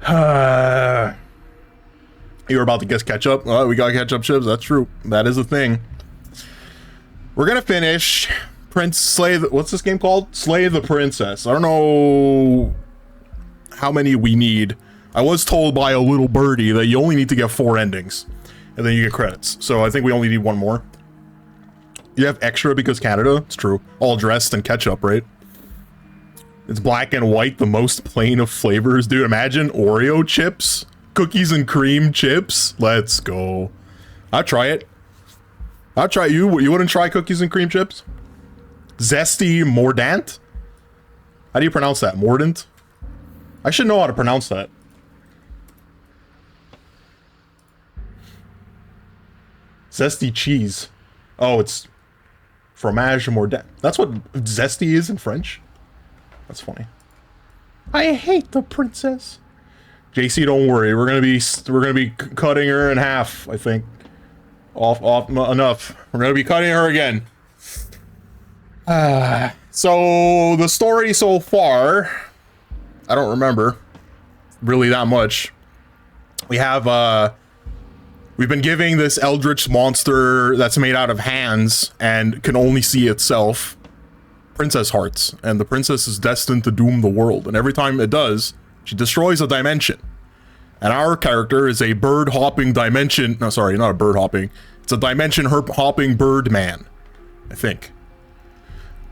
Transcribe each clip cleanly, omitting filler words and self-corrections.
You were about to guess ketchup. Oh, we got ketchup chips. That's true. That is a thing. We're gonna finish what's this game called? Slay the Princess. I don't know how many we need. I was told by a little birdie that you only need to get 4 endings, and then you get credits. So I think we only need 1 more. You have extra because Canada. It's true. All dressed in ketchup, right? It's black and white, the most plain of flavors. Dude, imagine Oreo chips. Cookies and cream chips. Let's go. I'll try it. I'll try you. You wouldn't try cookies and cream chips? Zesty Mordant? How do you pronounce that? Mordant? I should know how to pronounce that. Zesty cheese. Oh, it's fromage mordant. That's what zesty is in French? That's funny. I hate the princess. JC, don't worry. We're gonna be cutting her in half. I think. Enough. We're gonna be cutting her again. So the story so far, I don't remember really that much. We have we've been giving this eldritch monster that's made out of hands and can only see itself princess hearts, and the princess is destined to doom the world, and every time it does, she destroys a dimension. And our character is a bird hopping dimension. No, sorry, not a bird hopping. It's a dimension hopping bird man, I think.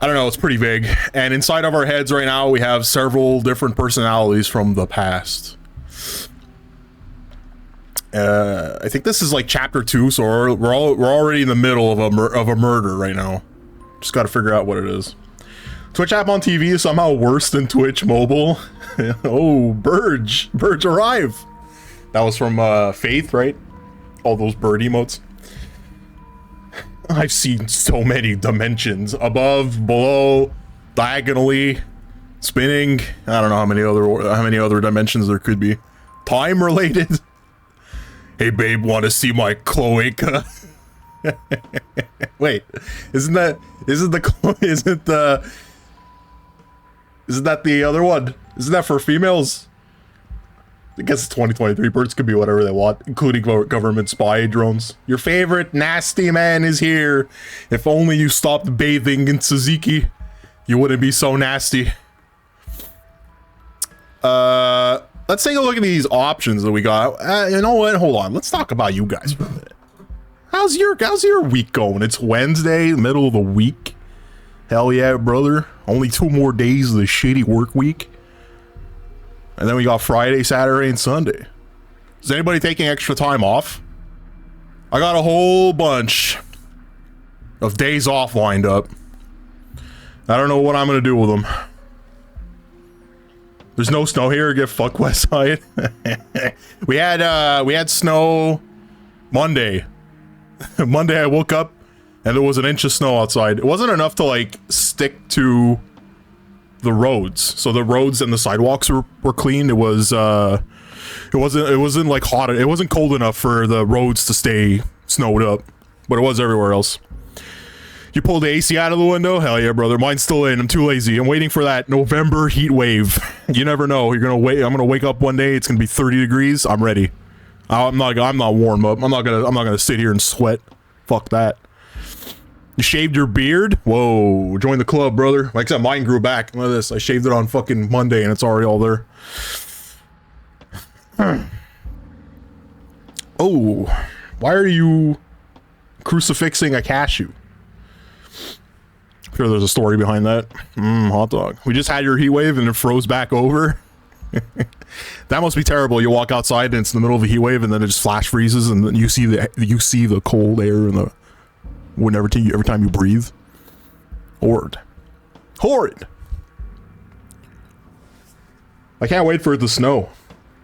I don't know, it's pretty big. And inside of our heads right now, we have several different personalities from the past. I think this is like chapter 2, so we're already in the middle of a murder right now. Just got to figure out what it is. Twitch app on TV is somehow worse than Twitch mobile. Oh, Burge arrive. That was from Faith, right? All those bird emotes. I've seen so many dimensions. Above, below, diagonally, spinning. I don't know how many other dimensions there could be. Time related. Hey babe, want to see my cloaca? Wait, isn't that the other one? Isn't that for females? I guess it's 2023. Birds could be whatever they want, including government spy drones. Your favorite nasty man is here. If only you stopped bathing in Suzuki, you wouldn't be so nasty. Let's take a look at these options that we got. You know what? Hold on. Let's talk about you guys for a minute. How's your week going? It's Wednesday, middle of the week. Hell yeah, brother. Only 2 more days of the shitty work week. And then we got Friday, Saturday, and Sunday. Is anybody taking extra time off? I got a whole bunch of days off lined up. I don't know what I'm gonna do with them. There's no snow here. Get fucked, West Side. we had snow Monday. Monday I woke up and there was an inch of snow outside. It wasn't enough to like stick to the roads, so the roads and the sidewalks were clean. It wasn't like hot. It wasn't cold enough for the roads to stay snowed up, but it was everywhere else. You pulled the AC out of the window? Hell yeah, brother. Mine's still in. I'm too lazy. I'm waiting for that November heat wave. You never know. You're gonna wait. I'm gonna wake up one day. It's gonna be 30 degrees. I'm ready. I'm not warm up. I'm not gonna sit here and sweat. Fuck that. You shaved your beard? Whoa, join the club, brother. Like I said, mine grew back. Look at this. I shaved it on fucking Monday and it's already all there. Oh, why are you crucifixing a cashew? I'm sure there's a story behind that. Hot dog. We just had your heat wave and it froze back over. That must be terrible. You walk outside and it's in the middle of a heat wave and then it just flash freezes and then you see the cold air and the every time you breathe. Horrid. I can't wait for it to snow.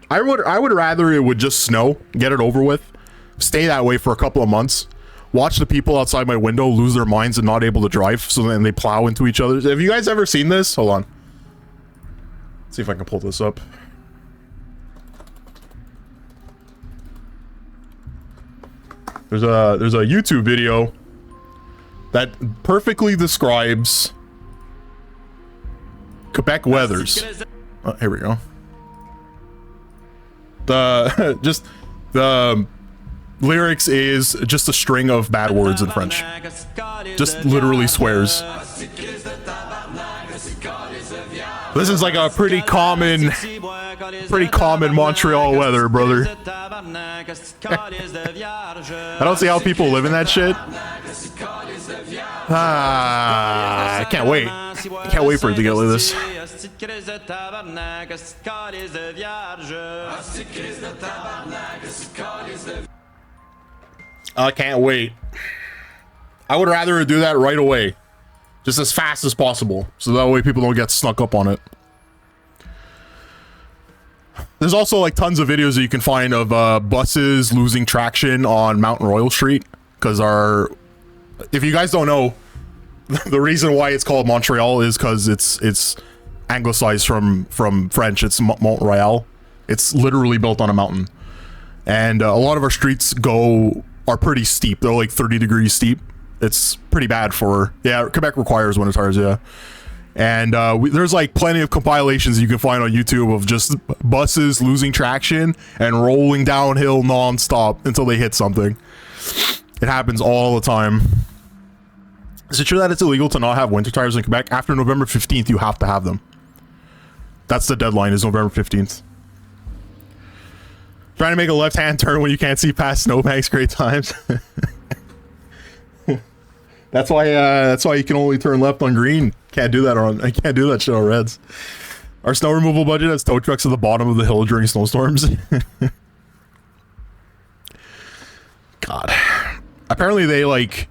I would rather it would just snow, get it over with, stay that way for a couple of months, watch the people outside my window lose their minds and not able to drive, so then they plow into each other. Have you guys ever seen this? Hold on. Let's see if I can pull this up. There's a YouTube video that perfectly describes Quebec weathers. Oh, here we go. The just the lyrics is just a string of bad words in French. Just literally swears. This is like a pretty common Montreal weather, brother. I don't see how people live in that shit. I can't wait. I can't wait for it to get like this. I can't wait. I would rather do that right away. Just as fast as possible. So that way people don't get snuck up on it. There's also like tons of videos that you can find of buses losing traction on Mountain Royal Street. Because if you guys don't know, the reason why it's called Montreal is because it's anglicized from French. It's Mont Royal. It's literally built on a mountain. And a lot of our streets are pretty steep. They're like 30 degrees steep. It's pretty bad for, yeah, Quebec requires winter tires, yeah. And there's like plenty of compilations you can find on YouTube of just buses losing traction and rolling downhill non-stop until they hit something. It happens all the time. Is it true that it's illegal to not have winter tires in Quebec? After November 15th, you have to have them. That's the deadline, is November 15th. Trying to make a left-hand turn when you can't see past snowbanks, great times. That's why you can only turn left on green. I can't do that shit on reds. Our snow removal budget has tow trucks at the bottom of the hill during snowstorms. God. Apparently they like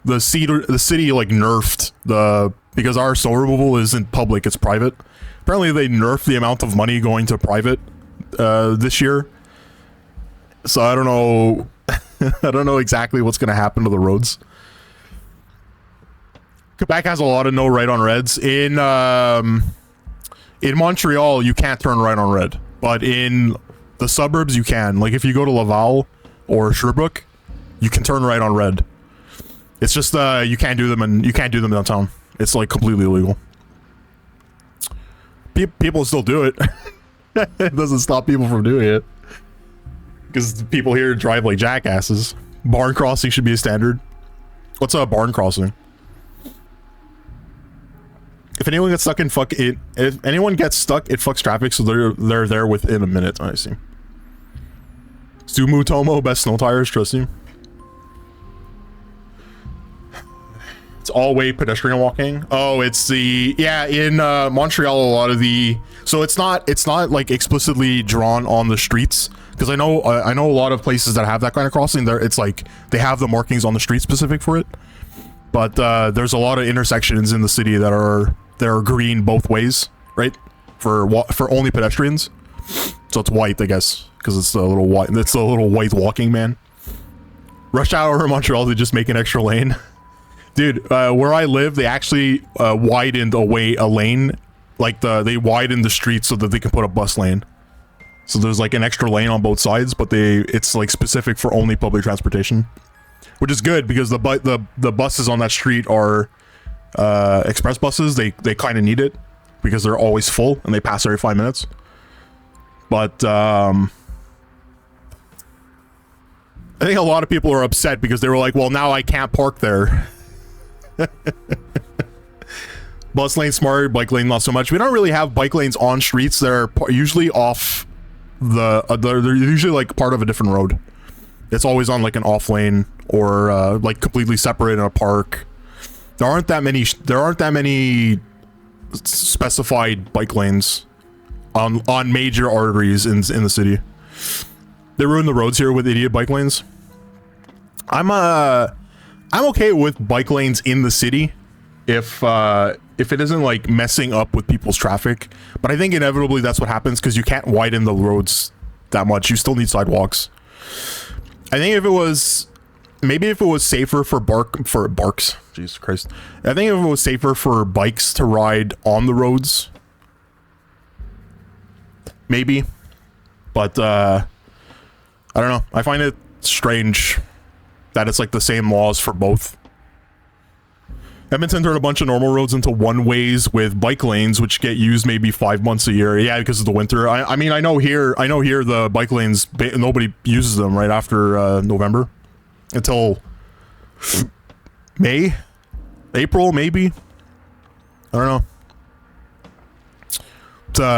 the city like nerfed because our snow removal isn't public, it's private. Apparently they nerfed the amount of money going to private this year. So I don't know I don't know exactly what's gonna happen to the roads. Quebec has a lot of no right on reds. In Montreal, you can't turn right on red, but in the suburbs you can. Like if you go to Laval or Sherbrooke, you can turn right on red. It's just you can't do them downtown. It's like completely illegal. People still do it. It doesn't stop people from doing it because people here drive like jackasses. Barn crossing should be a standard. What's a barn crossing? If anyone gets stuck, it fucks traffic, so they're there within a minute. I see. Sumu Tomo, best snow tires, trust you. It's all-way pedestrian walking. Oh, it's in Montreal a lot of so it's not like explicitly drawn on the streets, because I know a lot of places that have that kind of crossing there. It's like they have the markings on the street specific for it, but there's a lot of intersections in the city that are green both ways, right? For only pedestrians. So it's white, I guess, because it's a little white. It's a little white walking man. Rush hour in Montreal, they just make an extra lane. Dude, where I live, they actually widened a lane. Like they widened the street so that they can put a bus lane. So there's like an extra lane on both sides, but it's like specific for only public transportation, which is good because the buses on that street are express buses. They kind of need it because they're always full and they pass every 5 minutes. But I think a lot of people are upset because they were like, well, now I can't park there. Bus lane smart, bike lane not so much. We don't really have bike lanes on streets. They're usually off they're usually like part of a different road. It's always on like an off lane or like completely separate in a park. There aren't that many specified bike lanes on major arteries in the city. They ruin the roads here with idiot bike lanes. I'm okay with bike lanes in the city if it isn't like messing up with people's traffic, but I think inevitably that's what happens because you can't widen the roads that much. You still need sidewalks. I think if it was safer for barks, Jesus Christ. I think if it was safer for bikes to ride on the roads, maybe. But I don't know. I find it strange that it's like the same laws for both. Edmonton turned a bunch of normal roads into one-ways with bike lanes, which get used maybe 5 months a year. Yeah, because of the winter. I mean, I know here the bike lanes, nobody uses them right after November until May, April, maybe. I don't know.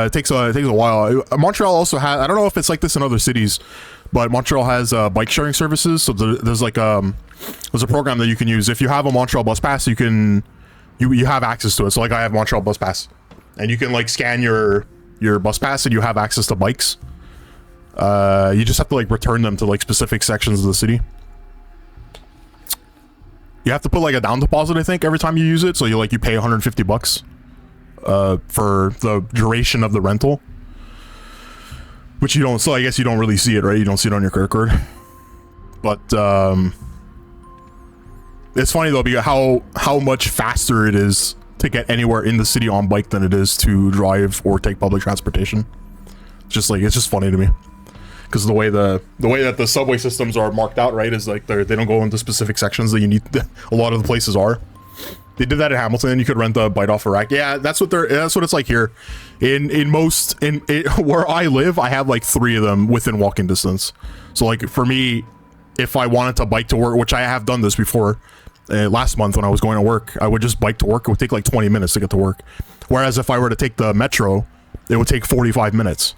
It takes a while. Montreal also has, I don't know if it's like this in other cities, but Montreal has bike sharing services. So there's like there's a program that you can use. If you have a Montreal bus pass, you have access to it. So like I have Montreal bus pass, and you can like scan your bus pass and you have access to bikes. You just have to like return them to like specific sections of the city. You have to put like a down deposit, I think, every time you use it. So you pay $150 for the duration of the rental, which you don't. So I guess you don't really see it, right? You don't see it on your credit card. But it's funny though, because how much faster it is to get anywhere in the city on bike than it is to drive or take public transportation. It's just funny to me. Because the way that the subway systems are marked out, right, is like they don't go into specific sections that you need. A lot of the places are. They did that in Hamilton. You could rent a bite off a rack. Yeah, that's what it's like here. In where I live, I have like 3 of them within walking distance. So like for me, if I wanted to bike to work, which I have done this before, last month when I was going to work, I would just bike to work. It would take like 20 minutes to get to work. Whereas if I were to take the metro, it would take 45 minutes.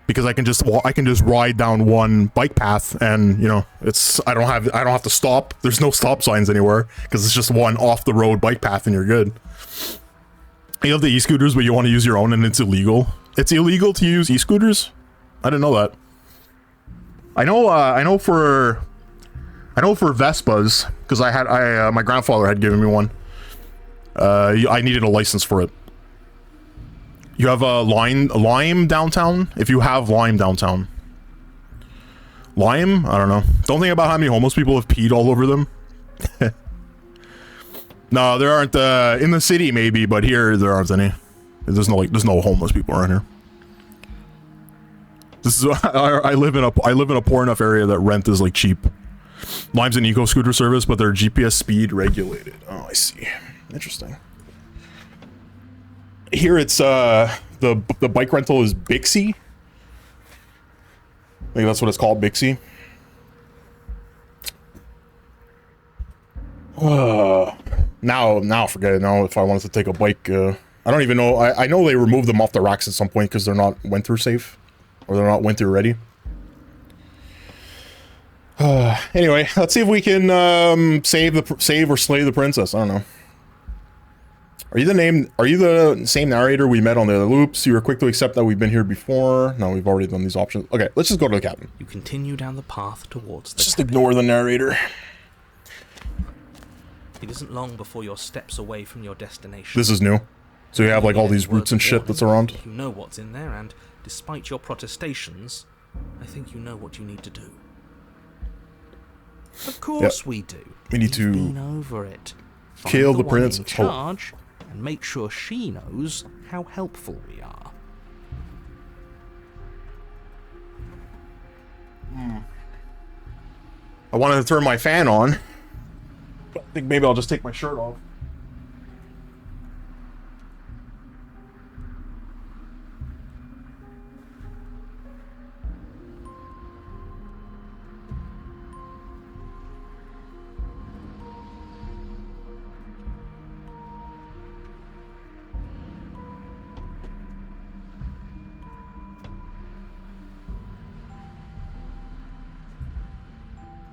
Because I can just ride down one bike path, and you know, I don't have to stop. There's no stop signs anywhere because it's just one off the road bike path and you're good. You have the e-scooters, but you want to use your own and it's illegal. It's illegal to use e-scooters? I didn't know that. I know for Vespas, because my grandfather had given me one. I needed a license for it. You have a Lime downtown? If you have Lime downtown. Lime? I don't know. Don't think about how many homeless people have peed all over them. No, there aren't, in the city maybe, but here there aren't any. There's no homeless people around here. This is, I live in a poor enough area that rent is like cheap. Lime's an eco-scooter service, but they're GPS speed regulated. Oh, I see. Interesting. Here it's the bike rental is Bixie. I think that's what it's called, Bixie. Now forget it. Now if I wanted to take a bike, I don't even know. I know they removed them off the racks at some point because they're not winter safe, or they're not winter ready. Anyway, let's see if we can save or slay the princess. I don't know. Are you the same narrator we met on the other loops? You were quick to accept that we've been here before. No, we've already done these options. Okay, let's just go to the cabin. You continue down the path towards the Just ignore the narrator. It isn't long before you're steps away from your destination. This is new. So you have like all these roots and shit that's around. You know what's in there, and despite your protestations, I think you know what you need to do. Of course we do. We need to been over it. Kill the prince. In charge, and make sure she knows how helpful we are. I wanted to turn my fan on. I think maybe I'll just take my shirt off.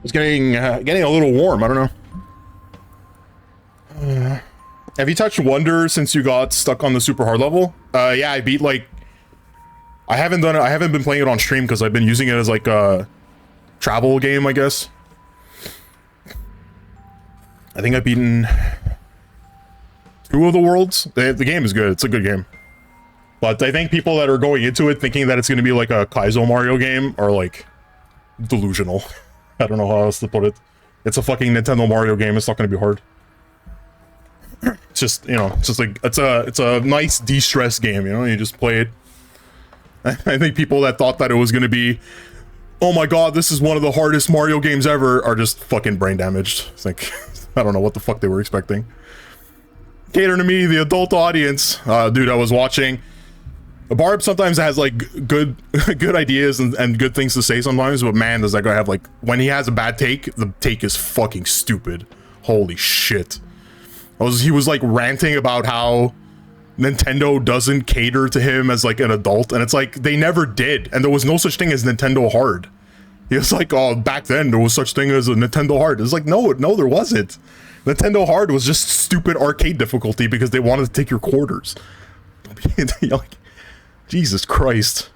It's getting a little warm. I don't know. Have you touched Wonder since you got stuck on the super hard level? Yeah, I beat like. I haven't done it. I haven't been playing it on stream because I've been using it as like a travel game, I guess. I think I've beaten 2 of the worlds. The game is good. It's a good game. But I think people that are going into it thinking that it's going to be like a Kaizo Mario game are like delusional. I don't know how else to put it. It's a fucking Nintendo Mario game. It's not going to be hard. It's just, you know, it's just like it's a nice de-stress game, you know. You just play it. I think people that thought that it was going to be, oh my god, this is one of the hardest Mario games ever, are just fucking brain damaged. It's like, I don't know what the fuck they were expecting. Cater to me, the adult audience. Dude, I was watching. Barb sometimes has like good ideas and good things to say sometimes, but man, does that guy have like, when he has a bad take, the take is fucking stupid. Holy shit. He was like ranting about how Nintendo doesn't cater to him as like an adult, and it's like they never did, and there was no such thing as Nintendo Hard. He was like, oh, back then there was such thing as a Nintendo Hard. It's like, no, there wasn't. Nintendo Hard was just stupid arcade difficulty because they wanted to take your quarters. Like, Jesus Christ.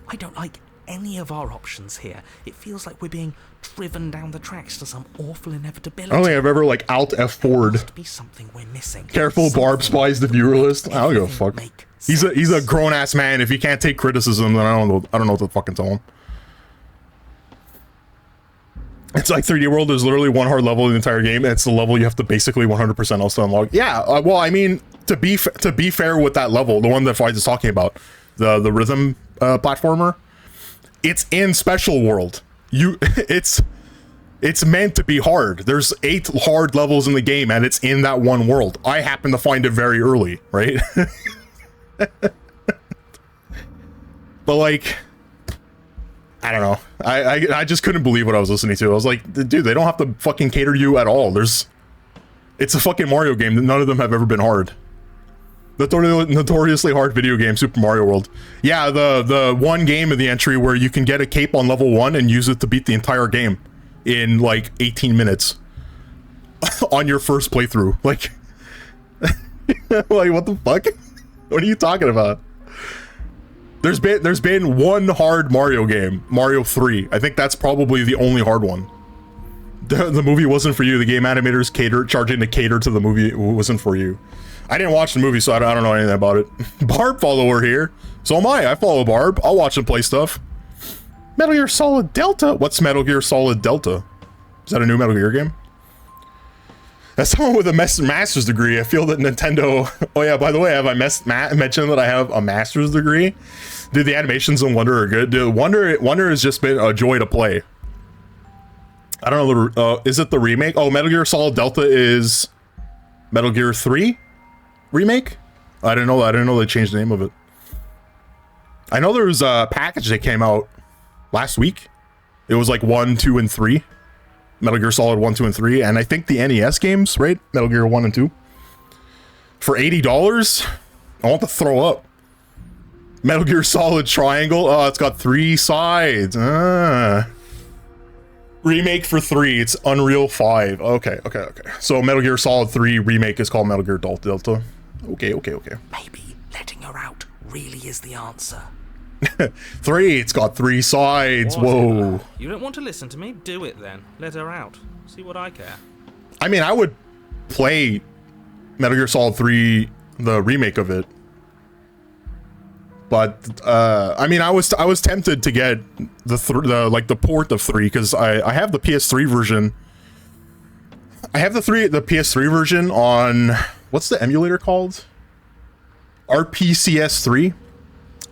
I don't like any of our options here. It feels like we're being driven down the tracks to some awful inevitability. I don't think I've ever like Alt F4'd. Must be something we're missing. Careful, Barb spies the viewer list. I don't give a fuck. He's a grown ass man. If he can't take criticism, then I don't know what to fucking tell him. It's like 3D World. There's literally one hard level in the entire game, and it's the level you have to basically 100% else to unlock. Yeah, well, I mean, to be fair with that level, the one that Fides is talking about, the rhythm platformer, it's in Special World. It's meant to be hard. There's 8 hard levels in the game, and it's in that one world. I happen to find it very early, right? But like, I don't know. I just couldn't believe what I was listening to. I was like, dude, they don't have to fucking cater to you at all. It's a fucking Mario game. None of them have ever been hard. The notoriously hard video game, Super Mario World. Yeah, the one game in the entry where you can get a cape on level 1 and use it to beat the entire game in like 18 minutes on your first playthrough. Like, like what the fuck? What are you talking about? There's been one hard Mario game, Mario 3. I think that's probably the only hard one. The movie wasn't for you. The game animators charging to cater to the movie wasn't for you. I didn't watch the movie, so I don't know anything about it. Barb follower here. So am I. I follow Barb. I'll watch him play stuff. Metal Gear Solid Delta. What's Metal Gear Solid Delta? Is that a new Metal Gear game? As someone with a master's degree, I feel that Nintendo... Oh yeah, by the way, have I mentioned that I have a master's degree? Dude, the animations in Wonder are good. Dude, Wonder has just been a joy to play. I don't know, is it the remake? Oh, Metal Gear Solid Delta is Metal Gear 3 remake? I didn't know that. I didn't know they changed the name of it. I know there was a package that came out last week. It was like 1, 2, and 3. Metal Gear Solid 1, 2, and 3, and I think the NES games, right? Metal Gear 1 and 2. For $80? I want to throw up. Metal Gear Solid Triangle. Oh, it's got 3 sides. Remake for 3. It's Unreal 5. Okay. So Metal Gear Solid 3 remake is called Metal Gear Delta. Okay. Maybe letting her out really is the answer. 3. It's got 3 sides. Whoa. You don't want to listen to me? Do it then. Let her out. See what I care. I mean, I would play Metal Gear Solid 3, the remake of it. But I mean, I was tempted to get the port of 3 because I have the PS3 version. I have the PS3 version on, what's the emulator called? RPCS3.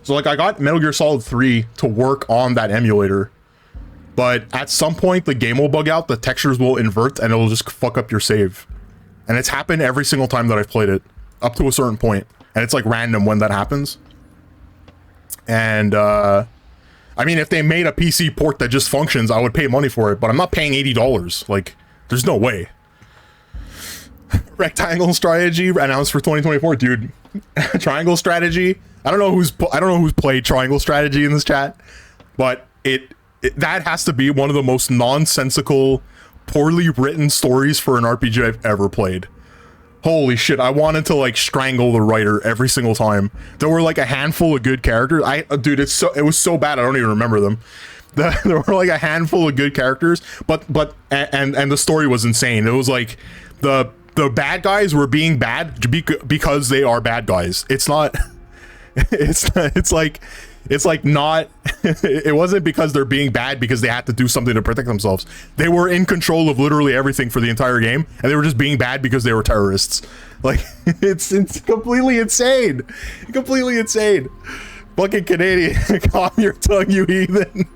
So like I got Metal Gear Solid 3 to work on that emulator, but at some point the game will bug out, the textures will invert, and it'll just fuck up your save. And it's happened every single time that I've played it, up to a certain point, and it's like random when that happens. And I mean, if they made a PC port that just functions, I would pay money for it, but I'm not paying $80. Like, there's no way. Rectangle strategy announced for 2024, dude. Triangle strategy. I don't know who's played Triangle strategy in this chat, but that has to be one of the most nonsensical, poorly written stories for an RPG I've ever played. Holy shit, I wanted to like strangle the writer every single time. There were like a handful of good characters. Dude, it was so bad I don't even remember them. There were like a handful of good characters, but the story was insane. It was like the bad guys were being bad because they are bad guys. It's not. It's like not. It wasn't because they're being bad because they had to do something to protect themselves. They were in control of literally everything for the entire game, and they were just being bad because they were terrorists. Like, it's completely insane. Completely insane. Fucking Canadian. Calm your tongue, you heathen.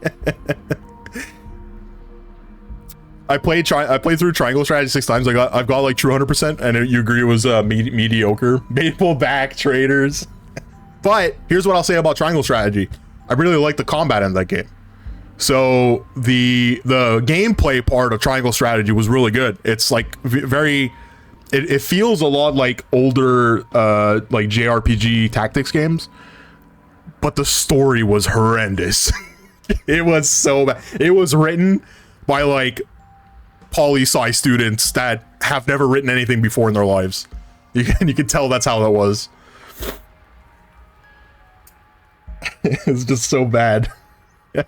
I played through Triangle Strategy 6 times. I've got like 200%, and you agree it was mediocre. Maple back traders. But here's what I'll say about Triangle Strategy. I really like the combat in that game. So the gameplay part of Triangle Strategy was really good. It's like very, it feels a lot like older like JRPG tactics games, but the story was horrendous. It was so bad. It was written by like poli-sci students that have never written anything before in their lives. You can tell that's how that was. It's just so bad. But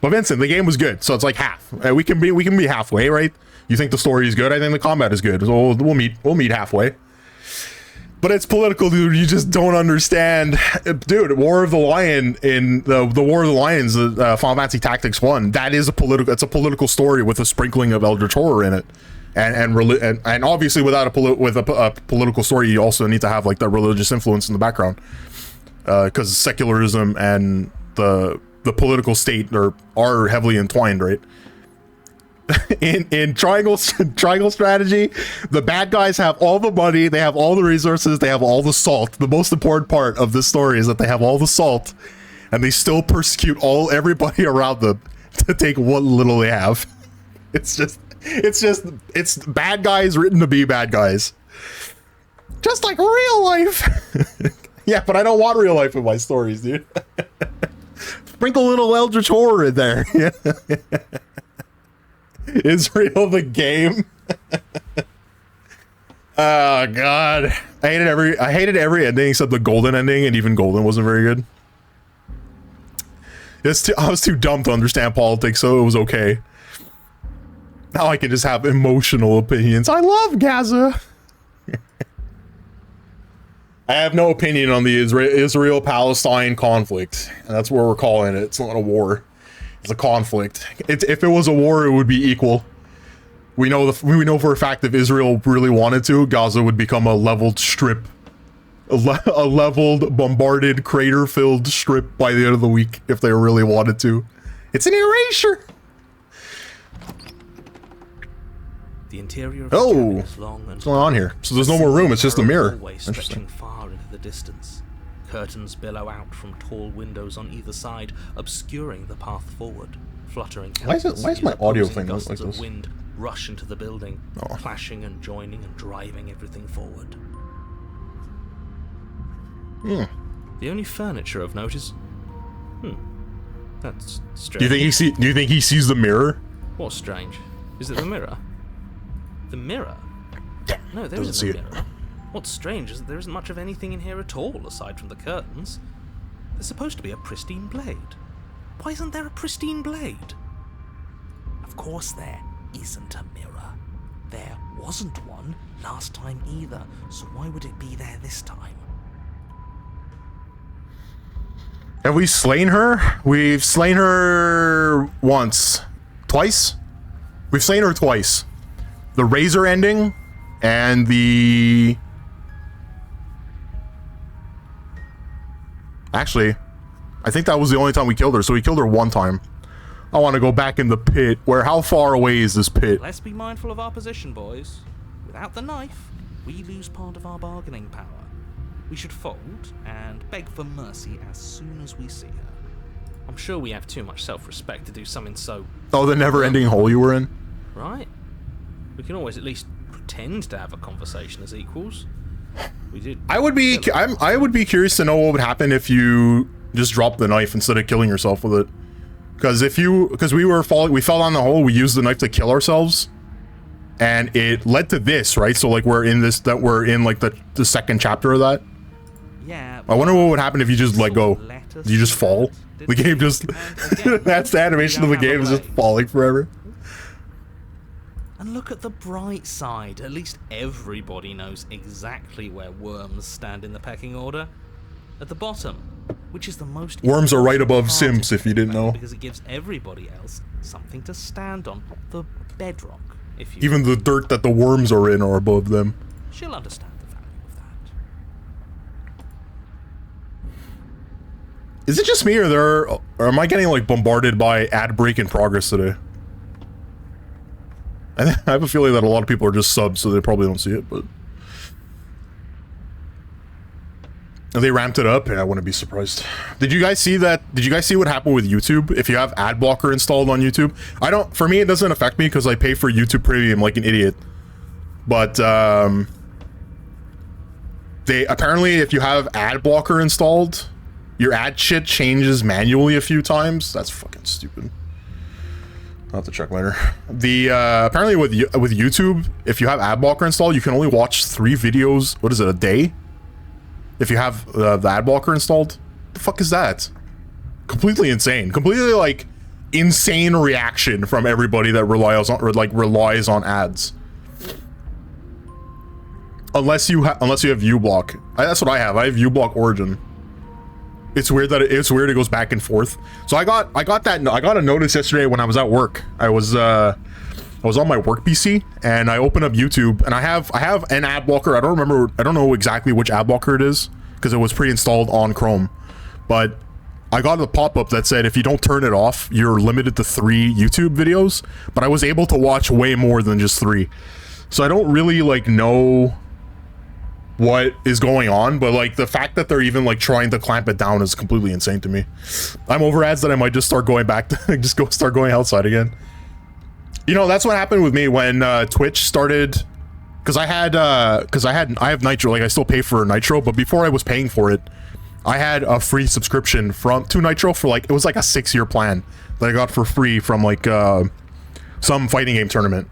Vincent, the game was good, so it's like half. We can be halfway, right? You think the story is good? I think the combat is good. So we'll meet halfway. But it's political, dude. You just don't understand, dude. War of the Lion in the War of the Lions, Final Fantasy Tactics 1. That is it's a political story with a sprinkling of eldritch horror in it, and obviously without a political story, you also need to have like that religious influence in the background, because secularism and the political state are heavily entwined, right? in triangle strategy, the bad guys have all the money, they have all the resources, they have all the salt. The most important part of this story is that they have all the salt, and they still persecute everybody around them to take what little they have. It's bad guys written to be bad guys, just like real life. Yeah, but I don't want real life in my stories, dude. Sprinkle a little eldritch horror in there. Israel the game. Oh god, I hated every ending except the golden ending, and even golden wasn't very good. I was too dumb to understand politics, so it was okay. Now I can just have emotional opinions. I love Gaza. I have no opinion on the Israel-Palestine conflict, and that's what we're calling it. It's not a war. It's a conflict. If it was a war, it would be equal. We know for a fact if Israel really wanted to, Gaza would become a leveled strip, a leveled, bombarded, crater-filled strip by the end of the week if they really wanted to. It's an erasure. The interior of the cabin is long and what's going on here? So there's no more room. It's just a mirror. Interesting. Far into the distance. Curtains billow out from tall windows on either side, obscuring the path forward. Fluttering why is my audio thing like this? Wind rush into the building, clashing and joining and driving everything forward. The only furniture of note is... That's strange. Do you think he sees the mirror? What's strange? Is it the mirror? The mirror? No, there isn't a mirror. What's strange is that there isn't much of anything in here at all, aside from the curtains. There's supposed to be a pristine blade. Why isn't there a pristine blade? Of course there isn't a mirror. There wasn't one last time either, so why would it be there this time? Have we slain her? We've slain her once. Twice? We've slain her twice. The Razor ending and the... Actually, I think that was the only time we killed her, so we killed her one time. I want to go back in the pit. How far away is this pit? Let's be mindful of our position, boys. Without the knife, we lose part of our bargaining power. We should fold and beg for mercy as soon as we see her. I'm sure we have too much self-respect to do something so... Oh, the never-ending hole you were in? Right. We can always at least pretend to have a conversation as equals. We did. I would be curious to know what would happen if you just dropped the knife instead of killing yourself with it. Because we fell down the hole, we used the knife to kill ourselves, and it led to this, right? So like we're in like the second chapter of that. Yeah. I wonder what would happen if you just let go. You just fall. The game just that's the animation of the game is just falling forever. And look at the bright side. At least everybody knows exactly where worms stand in the pecking order. At the bottom, which is the most... Worms are right above simps, if you didn't know. Because it gives everybody else something to stand on. The bedrock, if you... Even the dirt that the worms are in are above them. She'll understand the value of that. Is it just me, or am I getting like bombarded by ad break in progress today? I have a feeling that a lot of people are just subs, so they probably don't see it, but... They ramped it up, yeah, I wouldn't be surprised. Did you guys see that? Did you guys see what happened with YouTube? If you have ad blocker installed on YouTube, for me, it doesn't affect me because I pay for YouTube Premium like an idiot. But, they, apparently, if you have ad blocker installed, your ad shit changes manually a few times. That's fucking stupid. I'll have to check later. The, apparently with YouTube, if you have ad blocker installed, you can only watch 3 videos, what is it, a day? If you have the ad blocker installed. The fuck is that? Completely insane. Completely, like, insane reaction from everybody that relies on ads. Unless you have uBlock. That's what I have. I have uBlock Origin. It's weird that it goes back and forth. So I got a notice yesterday when I was at work. I was on my work PC and I opened up YouTube and I have an ad blocker. I don't know exactly which ad blocker it is because it was pre-installed on Chrome. But I got a pop-up that said if you don't turn it off, you're limited to 3 YouTube videos. But I was able to watch way more than just 3. So I don't really like know what is going on, but like the fact that they're even like trying to clamp it down is completely insane to me. I'm over ads that I might just start going back to start going outside again. You know, that's what happened with me when Twitch started, because I have Nitro. Like I still pay for Nitro, but before I was paying for it, I had a free subscription to Nitro for like, it was like a 6-year plan that I got for free from like some fighting game tournament.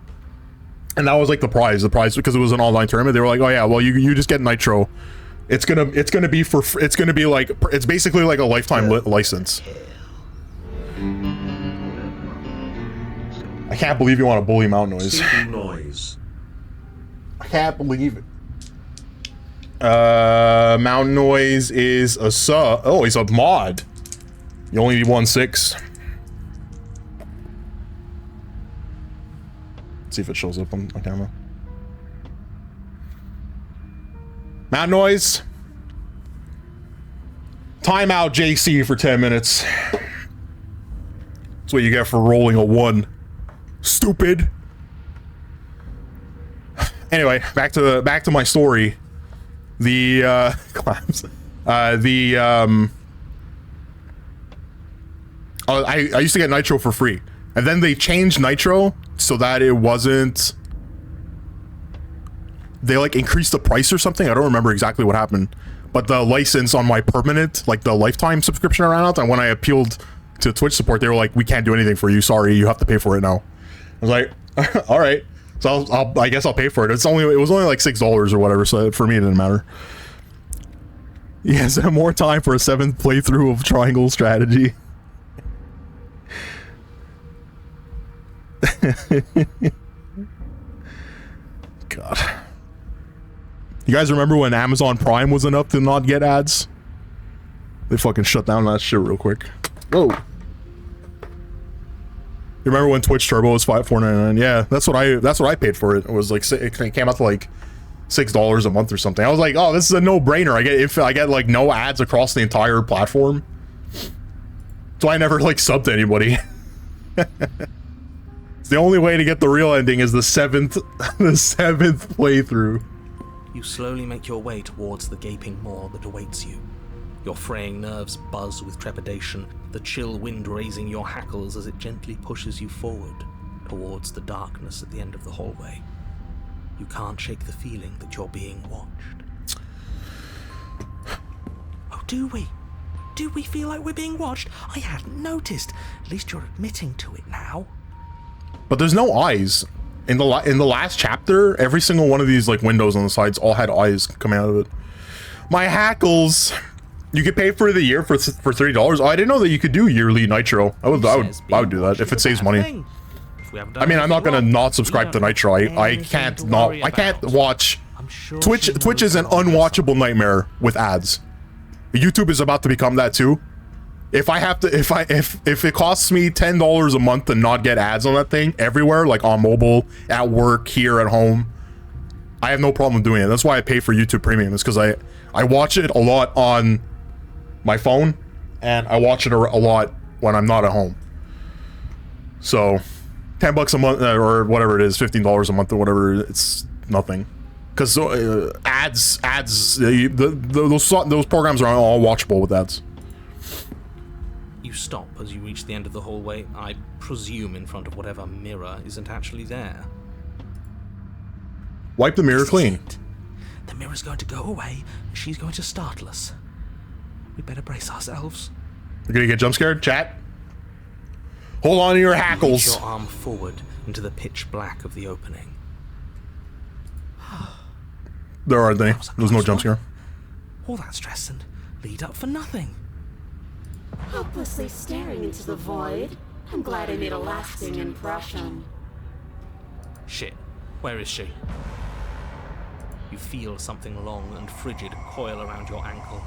And that was like the prize because it was an online tournament. They were like, oh yeah, well you just get Nitro. It's gonna be like, it's basically like a lifetime license. I can't believe you want to bully Mountain Noise. I can't believe it. Mountain Noise is a sub. Oh, he's a mod. You only need 1.6. Let's see if it shows up on camera. Mountain Noise. Timeout JC for 10 minutes. That's what you get for rolling a 1. Stupid. Anyway, back to my story. The claps. I used to get Nitro for free, and then they changed Nitro so that it wasn't. They like increased the price or something. I don't remember exactly what happened, but the license on my permanent, like the lifetime subscription, ran out. And when I appealed to Twitch support, they were like, "We can't do anything for you. Sorry, you have to pay for it now." I was like, "All right." So I guess I'll pay for it. It was only like $6 or whatever. So for me, it didn't matter. Yes, more time for a 7th playthrough of Triangle Strategy. God. You guys remember when Amazon Prime was enough to not get ads? They fucking shut down that shit real quick. Whoa. You remember when Twitch Turbo was $4.99? Yeah, that's what I paid for it. It was like, it came out to like $6 a month or something. I was like, oh, this is a no-brainer. I get like no ads across the entire platform. So I never like subbed to anybody. It's the only way to get the real ending is the 7th playthrough. You slowly make your way towards the gaping maw that awaits you. Your fraying nerves buzz with trepidation, the chill wind raising your hackles as it gently pushes you forward towards the darkness at the end of the hallway. You can't shake the feeling that you're being watched. Oh, do we? Do we feel like we're being watched? I hadn't noticed. At least you're admitting to it now. But there's no eyes. In the last chapter, every single one of these like windows on the sides all had eyes coming out of it. My hackles. You could pay for the year for $30. Oh, I didn't know that you could do yearly Nitro. I would do that if it saves money. I mean, I'm not gonna not subscribe to Nitro. I can't watch. Twitch is an unwatchable nightmare with ads. YouTube is about to become that too. If it costs me $10 a month to not get ads on that thing everywhere, like on mobile, at work, here at home, I have no problem doing it. That's why I pay for YouTube Premium. Is because I watch it a lot on my phone, and I watch it a lot when I'm not at home. So $10 a month or whatever it is, $15 a month or whatever. It's nothing. Because those programs are all watchable with ads. You stop as you reach the end of the hallway, I presume in front of whatever mirror isn't actually there. Wipe the mirror clean. The mirror's going to go away, and she's going to startle us. We better brace ourselves. You're gonna get jump scared, chat? Hold on to your hackles. Reach your arm forward into the pitch black of the opening. There aren't any. There's no jump scare. All that stress and lead up for nothing. Helplessly staring into the void. I'm glad I made a lasting impression. Shit. Where is she? You feel something long and frigid coil around your ankle.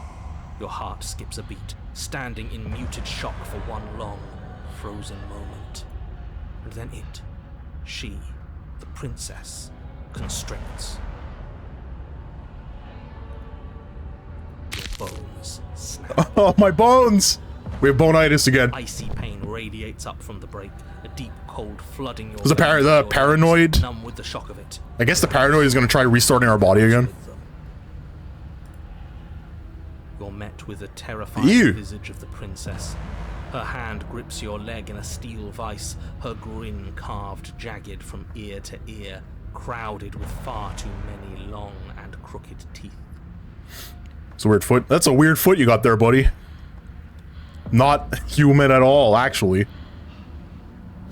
Your heart skips a beat, standing in muted shock for one long, frozen moment. And then she, the princess, constricts. Your bones snap. Oh, my bones! We have bonitis again. Icy pain radiates up from the break, a deep cold flooding your There's the paranoid. Numb with the shock of it. I guess the paranoid is going to try restarting our body again. You're met with a terrifying visage of the princess. Her hand grips your leg in a steel vice, her grin carved jagged from ear to ear, crowded with far too many long and crooked teeth. It's a weird foot. That's a weird foot you got there, buddy. Not human at all, actually.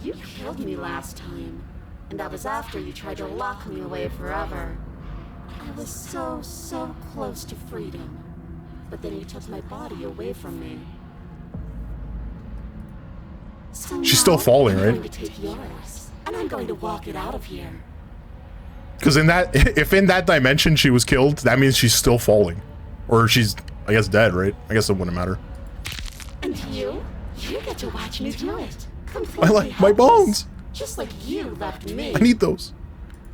You killed me last time, and that was after you tried to lock me away forever. I was so close to freedom, but then you took my body away from me. So she's still falling, right? I'm going to take yours, and I'm going to walk it out of here. Because if in that dimension she was killed, that means she's still falling. Or she's, I guess, dead, right? I guess it wouldn't matter. And you get to watch me do it. I like my bones. Just like you left me. I need those.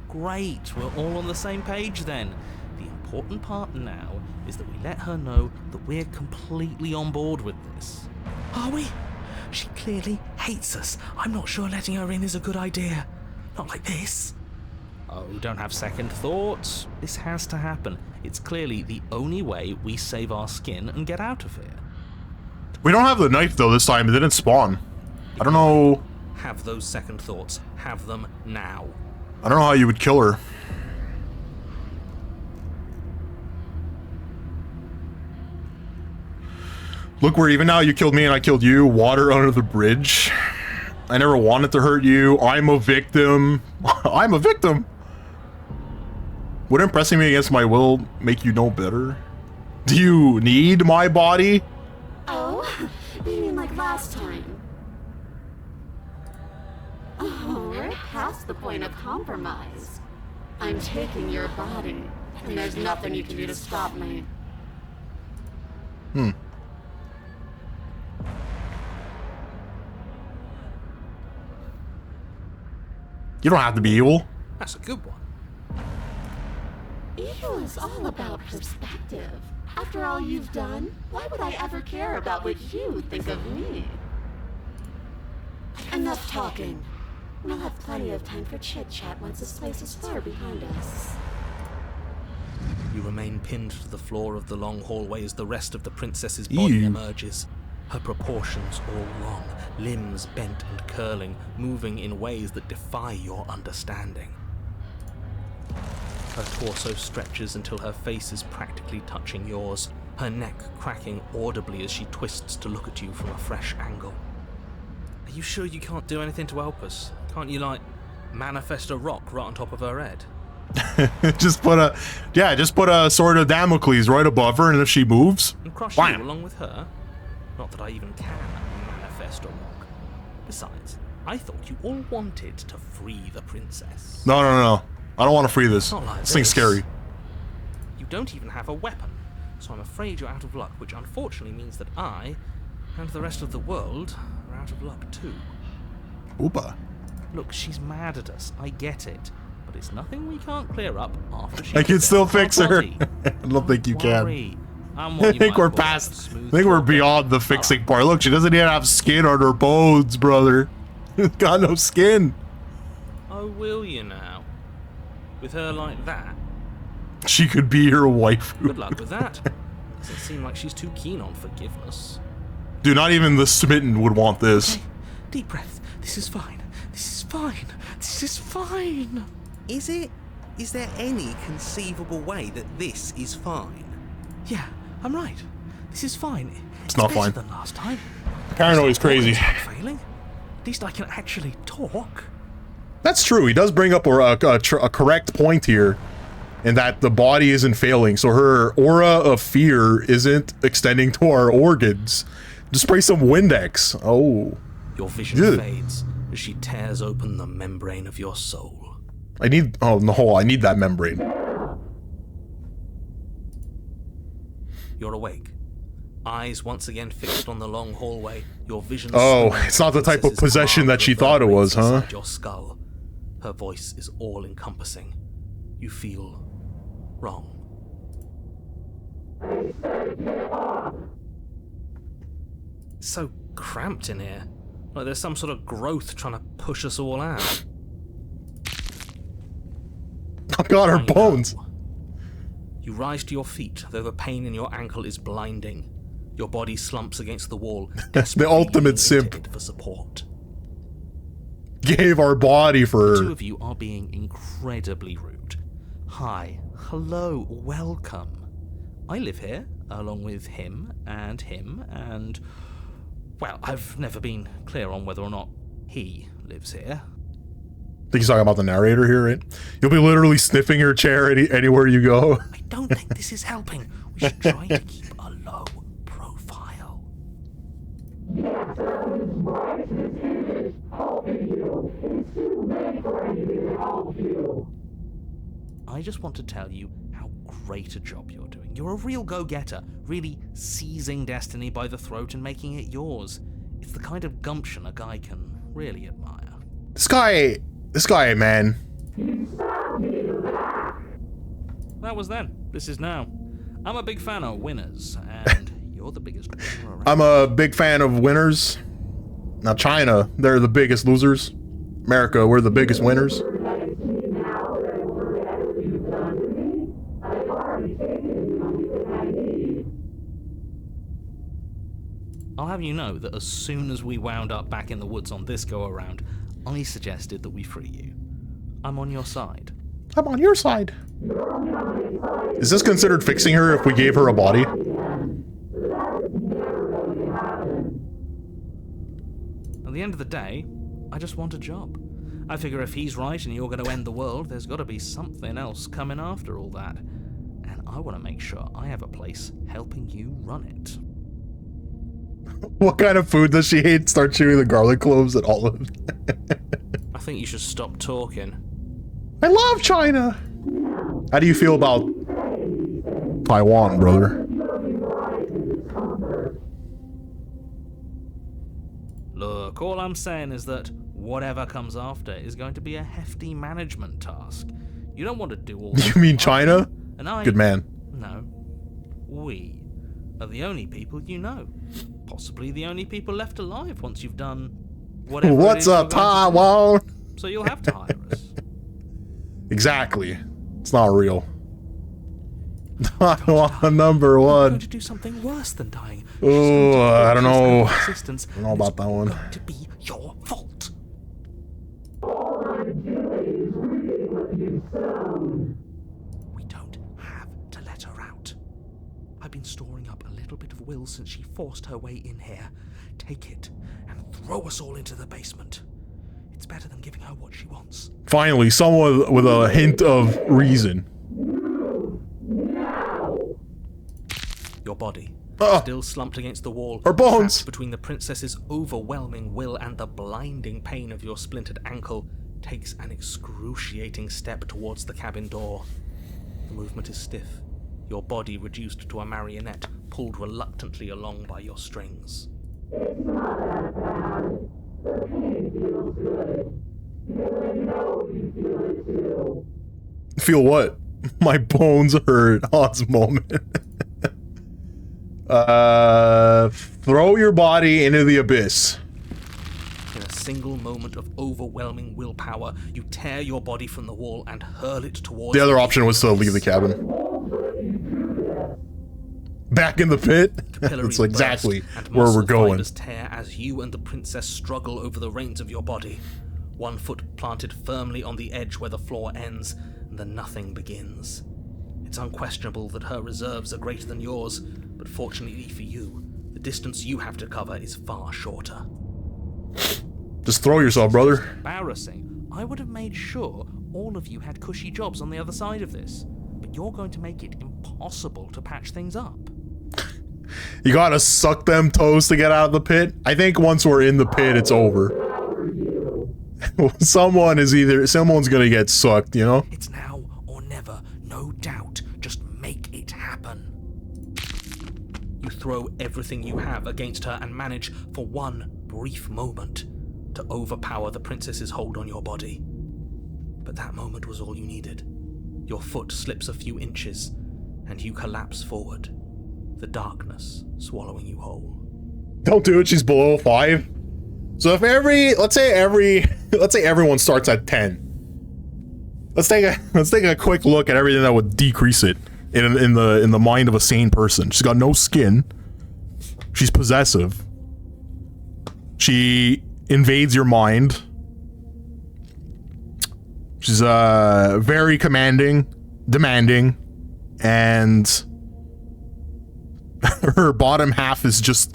Great, we're all on the same page then. The important part now is that we let her know that we're completely on board with this. Are we? She clearly hates us. I'm not sure letting her in is a good idea. Not like this. Oh, don't have second thoughts. This has to happen. It's clearly the only way we save our skin and get out of here. We don't have the knife, though, this time. It didn't spawn. I don't know. Have those second thoughts. Have them now. I don't know how you would kill her. Look, where even now you killed me and I killed you. Water under the bridge. I never wanted to hurt you. I'm a victim. I'm a victim. Would impressing me against my will make you know better? Do you need my body? Oh, you mean like last time? Oh, we're past the point of compromise. I'm taking your body, and there's nothing you can do to stop me. You don't have to be evil. That's a good one. Evil is all about perspective. After all you've done, why would I ever care about what you think of me? Enough talking. We'll have plenty of time for chit-chat once this place is far behind us. You remain pinned to the floor of the long hallway as the rest of the princess's body emerges. Her proportions all wrong, limbs bent and curling, moving in ways that defy your understanding. Her torso stretches until her face is practically touching yours, her neck cracking audibly as she twists to look at you from a fresh angle. Are you sure you can't do anything to help us? Can't you, like, manifest a rock right on top of her head? just put a sword of Damocles right above her, and if she moves, and crush you along with her? Not that I even can manifest a rock. Besides, I thought you all wanted to free the princess. No. I don't want to free this. Not like This thing's scary. You don't even have a weapon, so I'm afraid you're out of luck, which unfortunately means that I, and the rest of the world, are out of luck too. Oopa. Look, she's mad at us, I get it, but it's nothing we can't clear up after she... I can still fix her. I don't think you can. I think we're past... I think we're beyond the fixing part. Look, she doesn't even have skin on her bones, brother. Got no skin. Oh, will you now? With her like that? She could be your wife. Good luck with that. Doesn't seem like she's too keen on forgiveness. Dude, not even the smitten would want this. Okay. Deep breath. This is fine. This is fine. This is fine. Is it? Is there any conceivable way that this is fine? Yeah, I'm right. This is fine. It's not better fine. than last time. Paranoid is crazy. Failing. At least I can actually talk. That's true. He does bring up a correct point here, in that the body isn't failing, so her aura of fear isn't extending to our organs. Just spray some Windex. Oh. Your vision fades as she tears open the membrane of your soul. I need... Oh, no, I need that membrane. You're awake. Eyes once again fixed on the long hallway. Your vision... Oh, it's not the type of possession that she thought it was, huh? Your skull. Her voice is all-encompassing. You feel... wrong. It's so cramped in here. Like there's some sort of growth trying to push us all out. Oh god, her bones! You rise to your feet, though the pain in your ankle is blinding. Your body slumps against the wall, The ultimate simp. for support. Gave our body for... The two of you are being incredibly rude. Hi, hello, welcome. I live here, along with him, and... Well, I've never been clear on whether or not he lives here. I think he's talking about the narrator here, right? You'll be literally sniffing her chair anywhere you go. I don't think this is helping. We should try to keep a low profile. I just want to tell you how great a job you're doing. You're a real go-getter, really seizing destiny by the throat and making it yours. It's the kind of gumption a guy can really admire. This guy, man. That was then. This is now. I'm a big fan of winners, and you're the biggest winner around. I'm a big fan of winners. Now China, they're the biggest losers. America, we're the biggest winners. I'll have you know that as soon as we wound up back in the woods on this go-around, I suggested that we free you. I'm on your side. I'm on your side. Is this considered fixing her if we gave her a body? At the end of the day, I just want a job. I figure if he's right and you're going to end the world, there's got to be something else coming after all that. And I want to make sure I have a place helping you run it. What kind of food does she hate? Start chewing the garlic cloves and olives. I think you should stop talking. I love China! How do you feel about Taiwan, brother? Look, all I'm saying is that whatever comes after is going to be a hefty management task. You don't want to do all that. You mean China? And I... Good man. No. We are the only people you know. Possibly the only people left alive once you've done whatever it What's is you're up, going to do. Taiwan? So you'll have to hire us. Exactly. It's not real. Taiwan number I'm one. going to do something worse than dying. Oh, I don't know. I Existence, don't know about that one. it's going to be your fault. We don't have to let her out. I've been storing up a little bit of will since she forced her way in here. Take it and throw us all into the basement. It's better than giving her what she wants. Finally, someone with a hint of reason. Your body, Ah. still slumped against the wall, Her bones. trapped between the princess's overwhelming will and the blinding pain of your splintered ankle, takes an excruciating step towards the cabin door. The movement is stiff, your body reduced to a marionette, pulled reluctantly along by your strings. Feel what? My bones hurt. Hans moment. Throw your body into the abyss. In a single moment of overwhelming willpower, you tear your body from the wall and hurl it towards... The other option was to leave the cabin. Back in the pit? That's exactly where we're going. Tear as you and the princess struggle over the reins of your body. One foot planted firmly on the edge where the floor ends, and the nothing begins. It's unquestionable that her reserves are greater than yours, but fortunately for you, the distance you have to cover is far shorter. Just throw yourself, brother. Embarrassing. I would have made sure all of you had cushy jobs on the other side of this, but you're going to make it impossible to patch things up. You gotta suck them toes to get out of the pit. I think once we're in the pit, it's over. Someone's gonna get sucked, you know? It's now or never, no doubt. Just make it happen. You throw everything you have against her and manage, for one brief moment, to overpower the princess's hold on your body. But that moment was all you needed. Your foot slips a few inches, and you collapse forward, the darkness swallowing you whole. Don't do it, she's below 5. So if let's say everyone starts at 10. Let's take a quick look at everything that would decrease it in the mind of a sane person. She's got no skin. She's possessive. She invades your mind. She's very commanding, demanding, and her bottom half is just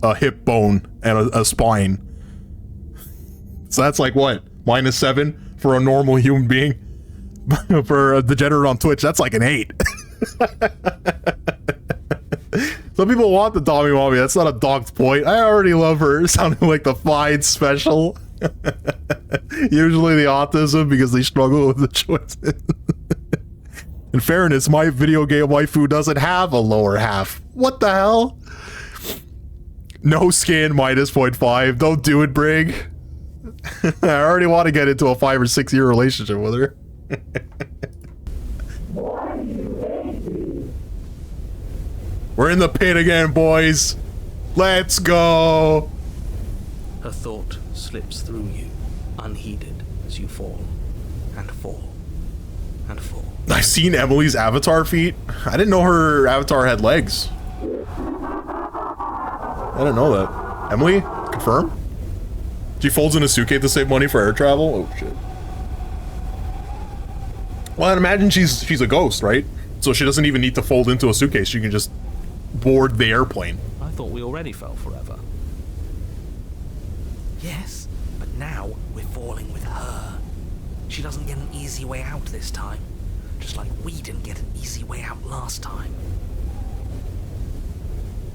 a hip bone and a spine. So that's like what? -7 for a normal human being? For a degenerate on Twitch, that's like an 8. Some people want the Tommy Mommy. That's not a docked point. I already love her sounding like the Fine Special. Usually the autism because they struggle with the choices. In fairness, my video game waifu doesn't have a lower half. What the hell? No skin, -0.5. Don't do it, Brig. I already want to get into a 5 or 6 year relationship with her. We're in the pit again, boys. Let's go. Her thought slips through you, unheeded, as you fall, and fall, and fall. I've seen Emily's avatar feet. I didn't know her avatar had legs. I didn't know that. Emily, confirm? She folds in a suitcase to save money for air travel? Oh shit. Well, I'd imagine she's a ghost, right? So she doesn't even need to fold into a suitcase. She can just board the airplane. I thought we already fell forever. Yes, but now we're falling with her. She doesn't get an easy way out this time. Just like we didn't get an easy way out last time.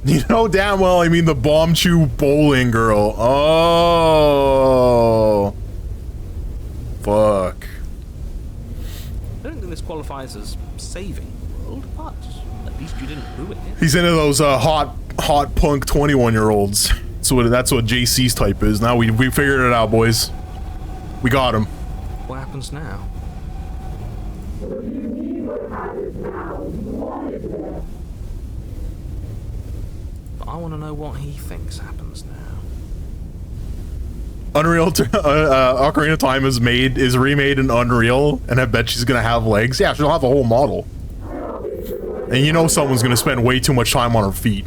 You know damn well I mean the bomb chew bowling girl. Oh. Fuck. I don't think this qualifies as saving the world, but at least you didn't ruin it. He's into those hot punk 21-year-olds. So that's what JC's type is. Now we figured it out, boys. We got him. What happens now? But I want to know what he thinks happens now. Unreal Ocarina of Time is remade in Unreal, and I bet she's gonna have legs. Yeah, she'll have a whole model. And you know someone's gonna spend way too much time on her feet.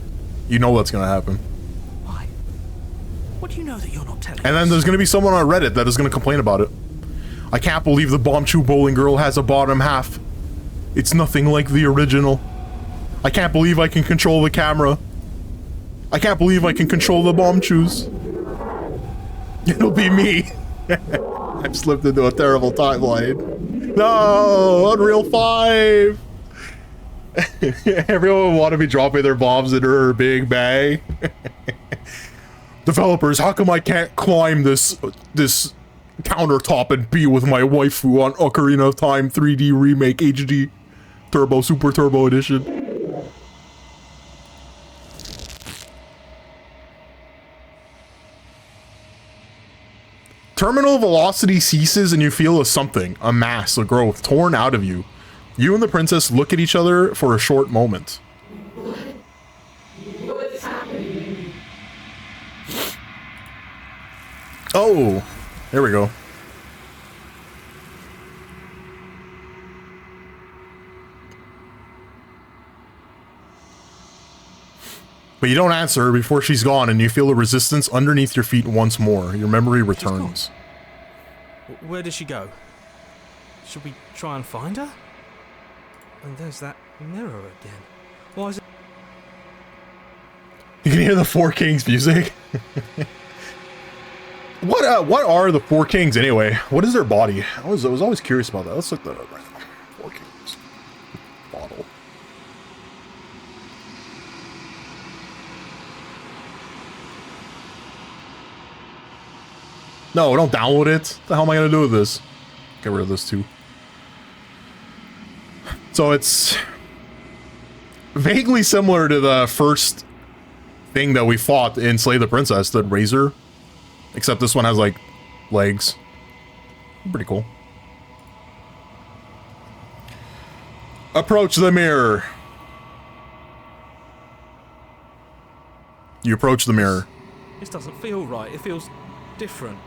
You know that's gonna happen. Why? What do you know that you're not telling us? And then there's gonna be someone on Reddit that is gonna complain about it. I can't believe the bomb chew bowling girl has a bottom half. It's nothing like the original. I can't believe I can control the camera. I can't believe I can control the bomb chews. It'll be me. I've slipped into a terrible timeline. No, Unreal 5. Everyone would want to be dropping their bombs into her big bag. Developers, how come I can't climb this countertop and be with my waifu on Ocarina of Time 3D Remake HD Turbo Super Turbo Edition? Terminal velocity ceases and you feel a something, a mass, a growth, torn out of you. You and the princess look at each other for a short moment. What's happening? Oh, there we go. But you don't answer her before she's gone, and you feel the resistance underneath your feet once more. Your memory returns. Where did she go? Should we try and find her? And there's that mirror again. Why is it? You can hear the Four Kings music. What are the Four Kings anyway? What is their body? I was always curious about that. Let's look that up right now. Four Kings. Bottle. No, don't download it. What the hell am I gonna do with this? Get rid of this too. So it's vaguely similar to the first thing that we fought in Slay the Princess, the Razor. Except this one has, like, legs. Pretty cool. Approach the mirror. You approach the mirror. This doesn't feel right. It feels different.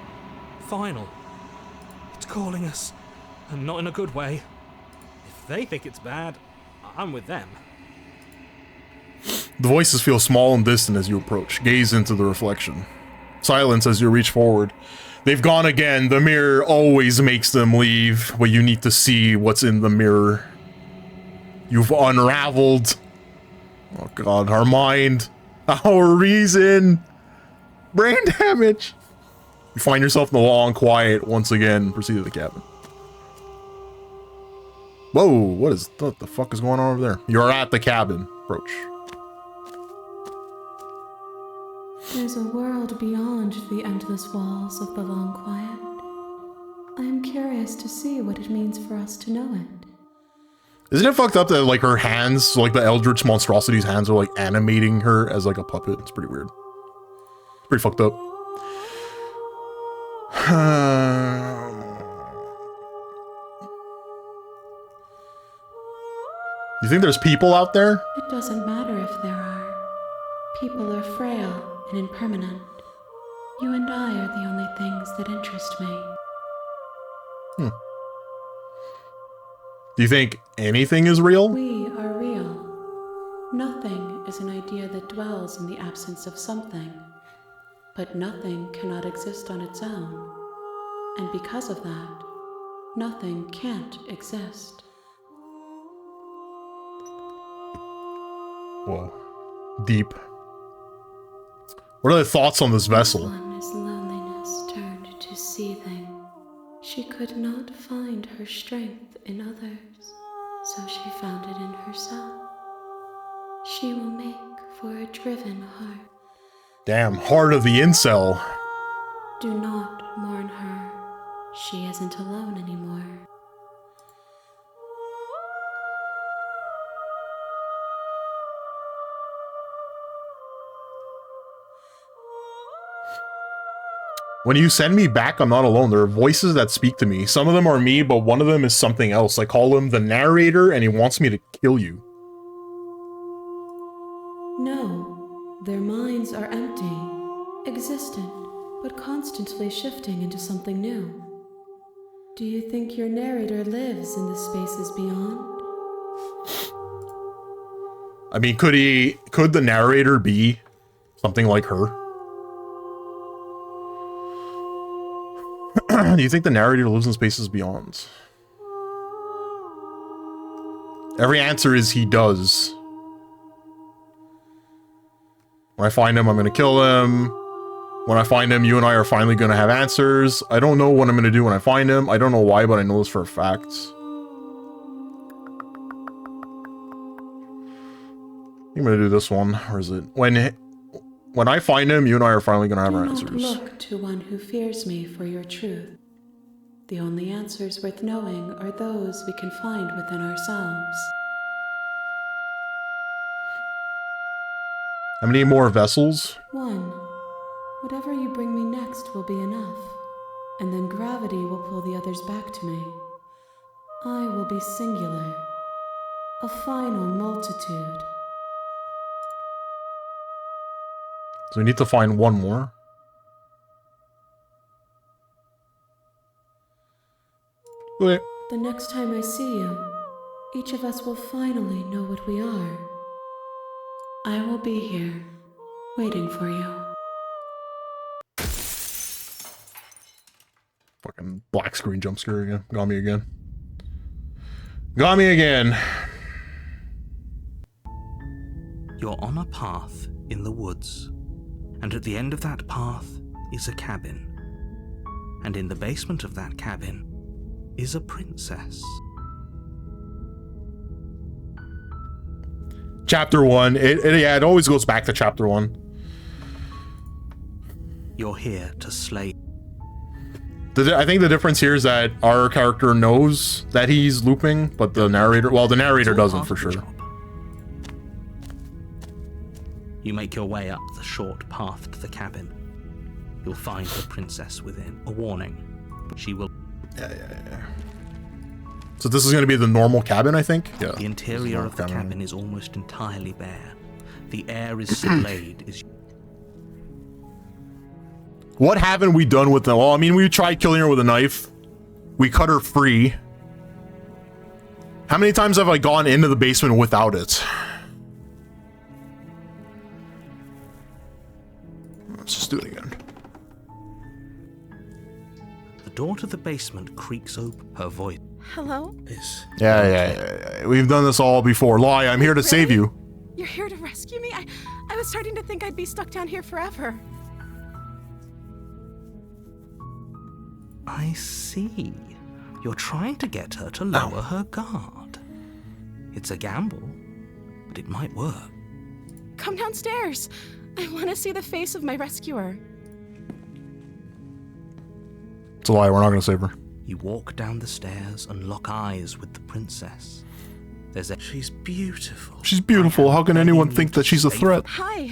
Final. It's calling us. And not in a good way. If they think it's bad, I'm with them. The voices feel small and distant as you approach. Gaze into the reflection. Silence as you reach forward. They've gone again. The mirror always makes them leave, but you need to see what's in the mirror. You've unraveled. Oh god, our mind. Our reason. Brain damage. You find yourself in the long quiet once again. Proceed to the cabin. Whoa, what the fuck is going on over there? You're at the cabin. Approach. There's a world beyond the endless walls of the long quiet. I am curious to see what it means for us to know it. Isn't it fucked up that, like, her hands, like the eldritch monstrosity's hands are, like, animating her as, like, a puppet? It's pretty weird. It's pretty fucked up. You think there's people out there? It doesn't matter if there are. People are frail and impermanent. You and I are the only things that interest me. Do you think anything is real? We are real. Nothing is an idea that dwells in the absence of something. But nothing cannot exist on its own. And because of that, nothing can't exist. Whoa. Deep. What are the thoughts on this vessel? One as loneliness turned to seething. She could not find her strength in others, so she found it in herself. She will make for a driven heart. Damn, heart of the incel. Do not mourn her. She isn't alone anymore. When you send me back, I'm not alone. There are voices that speak to me. Some of them are me, but one of them is something else. I call him the narrator, and he wants me to kill you. No, their minds are empty, existent, but constantly shifting into something new. Do you think your narrator lives in the spaces beyond? I mean, could the narrator be something like her? Do you think the narrator lives in spaces beyond? Every answer is he does. When I find him, I'm gonna kill him. When I find him, you and I are finally gonna have answers. I don't know what I'm gonna do when I find him. I don't know why, but I know this for a fact. I'm gonna do this one. Or is it? When I find him, you and I are finally gonna have our answers. Do not look to one who fears me for your truth. The only answers worth knowing are those we can find within ourselves. How many more vessels? One. Whatever you bring me next will be enough, and then gravity will pull the others back to me. I will be singular, a final multitude. So we need to find one more. Okay. The next time I see you, each of us will finally know what we are. I will be here, waiting for you. Fucking black screen jump scare again. Got me again. Got me again. You're on a path in the woods, and at the end of that path is a cabin. And in the basement of that cabin is a princess. Chapter 1. Yeah, it always goes back to chapter 1. You're here to slay. I think the difference here is that our character knows that he's looping, but the narrator, well, the narrator doesn't for sure. You make your way up the short path to the cabin. You'll find the princess within. A warning. She will... Yeah. So this is going to be the normal cabin, I think? Yeah. The interior of the cabin is almost entirely bare. The air is splayed as... What haven't we done with them? Well, I mean, we tried killing her with a knife. We cut her free. How many times have I gone into the basement without it? Let's just do it again. The door to the basement creaks open. Her voice Hello? is... Yeah. We've done this all before. Lie, I'm here to save you. You're here to rescue me? I was starting to think I'd be stuck down here forever. I see. You're trying to get her to lower her guard. It's a gamble, but it might work. Come downstairs. I want to see the face of my rescuer. It's a lie, we're not going to save her. You walk down the stairs and lock eyes with the princess. She's beautiful. She's beautiful. How can anyone think that she's a threat? Hi.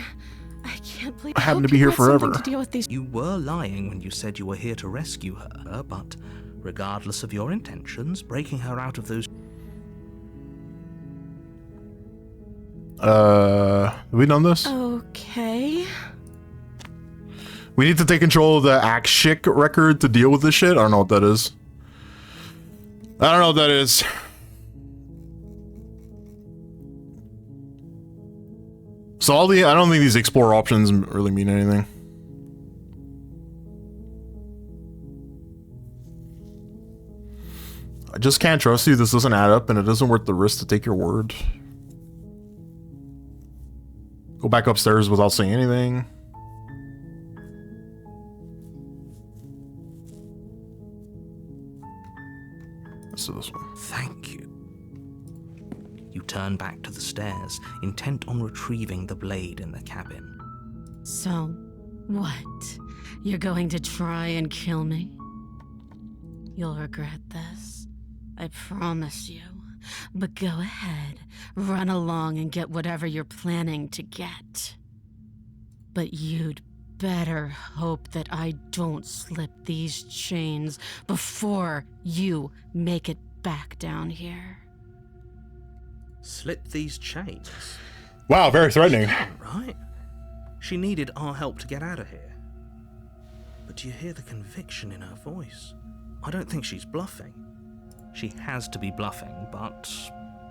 I can't believe I happen to be here forever. To deal with these. You were lying when you said you were here to rescue her, but regardless of your intentions, breaking her out of those... Have we done this? Okay. We need to take control of the Akshik record to deal with this shit? I don't know what that is. I don't know what that is. So I don't think these explore options really mean anything. I just can't trust you. This doesn't add up and it isn't worth the risk to take your word. Go back upstairs without saying anything. Let's do this one. Thank you. You turn back to the stairs, intent on retrieving the blade in the cabin. So, what? You're going to try and kill me? You'll regret this. I promise you. But go ahead, run along and get whatever you're planning to get. But you'd better hope that I don't slip these chains before you make it back down here. Slip these chains? Wow, very threatening. Right. She needed our help to get out of here. But do you hear the conviction in her voice? I don't think she's bluffing. She has to be bluffing, but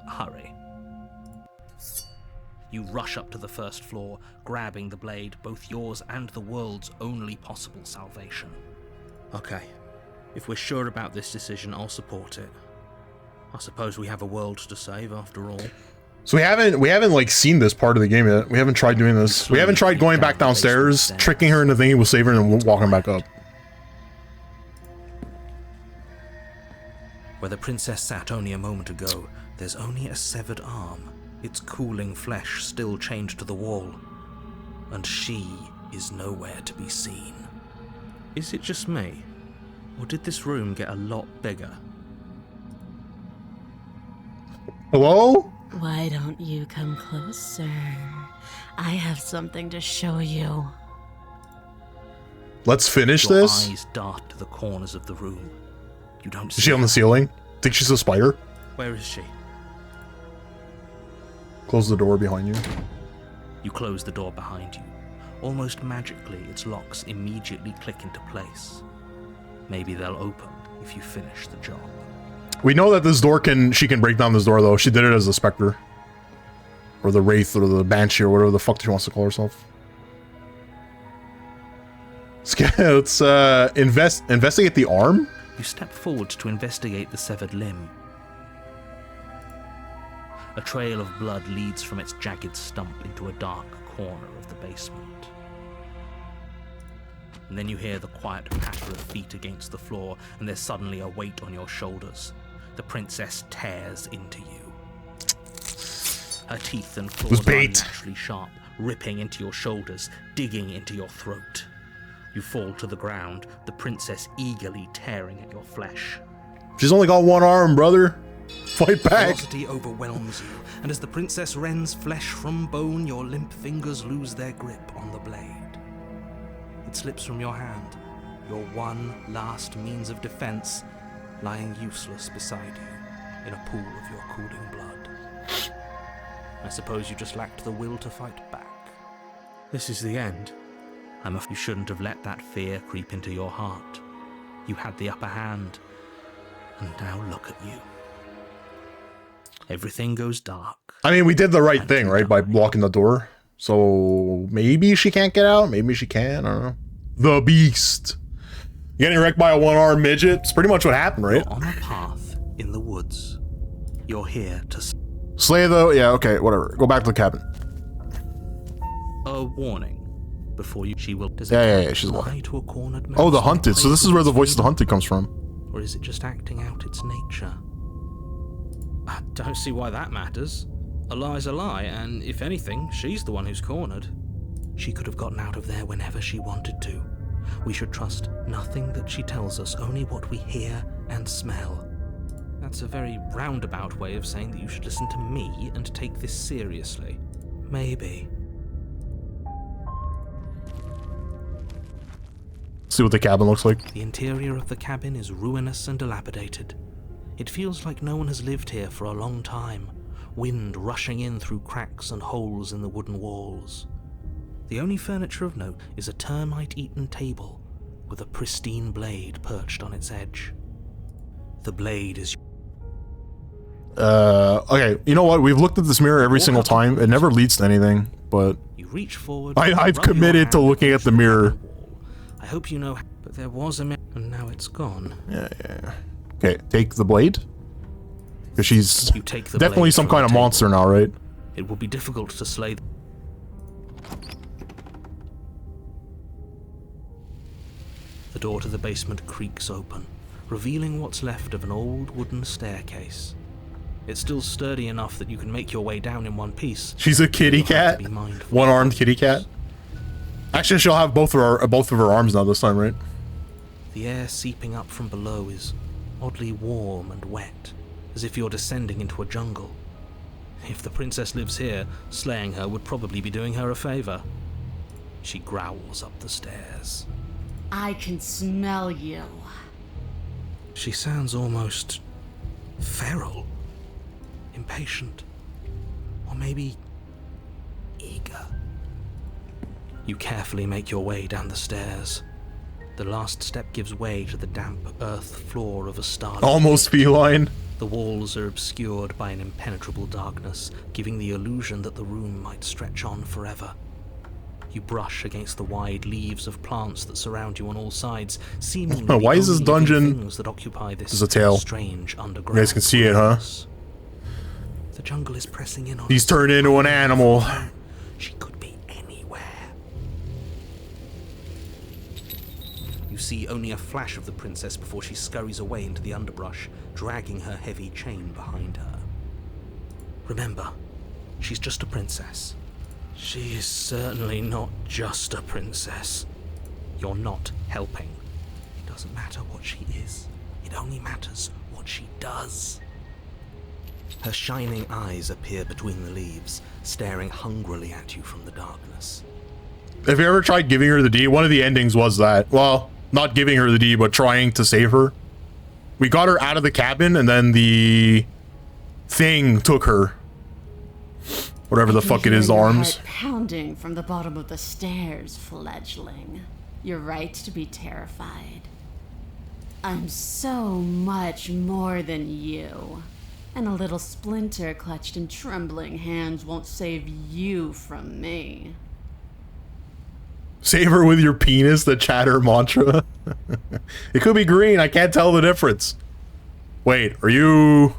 hurry. You rush up to the first floor, grabbing the blade, both yours and the world's only possible salvation. Okay, if we're sure about this decision, I'll support it. I suppose we have a world to save after all. So we haven't like seen this part of the game yet. We haven't tried doing this. We haven't tried going back downstairs, tricking her into thinking we'll save her and walking back up. Where the princess sat only a moment ago, there's only a severed arm, its cooling flesh still chained to the wall. And she is nowhere to be seen. Is it just me? Or did this room get a lot bigger? Hello? Why don't you come closer? I have something to show you. Let's finish Your this. eyes dart to the corners of the room. You don't see Is she on the ceiling? Think she's a spider? Where is she? Close the door behind you. You close the door behind you. Almost magically, its locks immediately click into place. Maybe they'll open if you finish the job. We know that this door she can break down this door though. She did it as the Spectre. Or the Wraith or the Banshee or whatever the fuck she wants to call herself. Let's investigate the arm. You step forward to investigate the severed limb. A trail of blood leads from its jagged stump into a dark corner of the basement. And then you hear the quiet patter of feet against the floor, and there's suddenly a weight on your shoulders. The princess tears into you. Her teeth and claws are unnaturally sharp, ripping into your shoulders, digging into your throat. You fall to the ground, the princess eagerly tearing at your flesh. She's only got one arm, brother. Fight back. Ferocity overwhelms you, and as the princess rends flesh from bone, your limp fingers lose their grip on the blade. It slips from your hand, your one last means of defense, lying useless beside you in a pool of your cooling blood. I suppose you just lacked the will to fight back. This is the end. You shouldn't have let that fear creep into your heart. You had the upper hand, and now look at you. Everything goes dark. I mean, we did the right thing, right? By blocking the door. So maybe she can't get out. Maybe she can. I don't know. The Beast. Getting wrecked by a one-armed midget. It's pretty much what happened, right? You're on a path in the woods. You're here to slay the... Yeah, okay, whatever. Go back to the cabin. A warning. Before you... She will... Yeah, she's alive. To a cornered oh, the hunted. So this is where the voice of the hunted comes from. Or is it just acting out its nature? I don't see why that matters. A lie's a lie, and if anything, she's the one who's cornered. She could have gotten out of there whenever she wanted to. We should trust nothing that she tells us, only what we hear and smell. That's a very roundabout way of saying that you should listen to me and take this seriously. Maybe. See what the cabin looks like. The interior of the cabin is ruinous and dilapidated. It feels like no one has lived here for a long time, wind rushing in through cracks and holes in the wooden walls. The only furniture of note is a termite-eaten table with a pristine blade perched on its edge. The blade is... okay, you know what? We've looked at this mirror every single time. It never leads to anything, but... You reach forward... I've committed to looking at the mirror. I hope you know, but there was a mirror, and now it's gone. Yeah. Okay, take the blade. Because she's definitely some kind of monster now, right? It will be difficult to slay... The door to the basement creaks open, revealing what's left of an old wooden staircase. It's still sturdy enough that you can make your way down in one piece. She's a kitty cat? One-armed kitty cat? Actually, she'll have both of her arms now this time, right? The air seeping up from below is oddly warm and wet, as if you're descending into a jungle. If the princess lives here, slaying her would probably be doing her a favor. She growls up the stairs. I can smell you. She sounds almost feral, impatient, or maybe eager. You carefully make your way down the stairs. The last step gives way to the damp earth floor of a starlit... Almost feline. The walls are obscured by an impenetrable darkness, giving the illusion that the room might stretch on forever. You brush against the wide leaves of plants that surround you on all sides, seemingly why is this dungeon... things that occupy this There's a tail. Strange underground. You guys can see it, huh? The jungle is pressing in on He's turned into an animal. She could be anywhere. You see only a flash of the princess before she scurries away into the underbrush, dragging her heavy chain behind her. Remember, she's just a princess. She is certainly not just a princess. You're not helping. It doesn't matter what she is. It only matters what she does. Her shining eyes appear between the leaves, staring hungrily at you from the darkness. Have you ever tried giving her the D? One of the endings was that. Well, not giving her the D, but trying to save her. We got her out of the cabin, and then the thing took her. Whatever the fuck it is, arms. Heart pounding from the bottom of the stairs, fledgling. You're right to be terrified. I'm so much more than you. And a little splinter clutched in trembling hands won't save you from me. Save her with your penis, the chatter mantra. It could be green, I can't tell the difference. Wait, are you...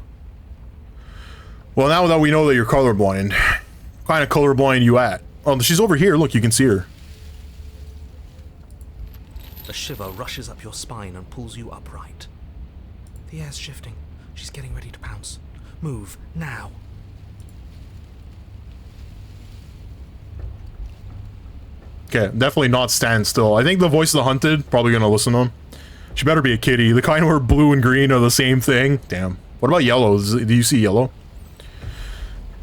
Well, now that we know that you're colorblind, what kind of colorblind you at? Oh, she's over here, look, you can see her. A shiver rushes up your spine and pulls you upright. The air's shifting. She's getting ready to pounce. Move, now. Okay, definitely not stand still. I think the voice of the hunted, probably gonna listen to him. She better be a kitty. The kind where blue and green are the same thing. Damn. What about yellow? Do you see yellow?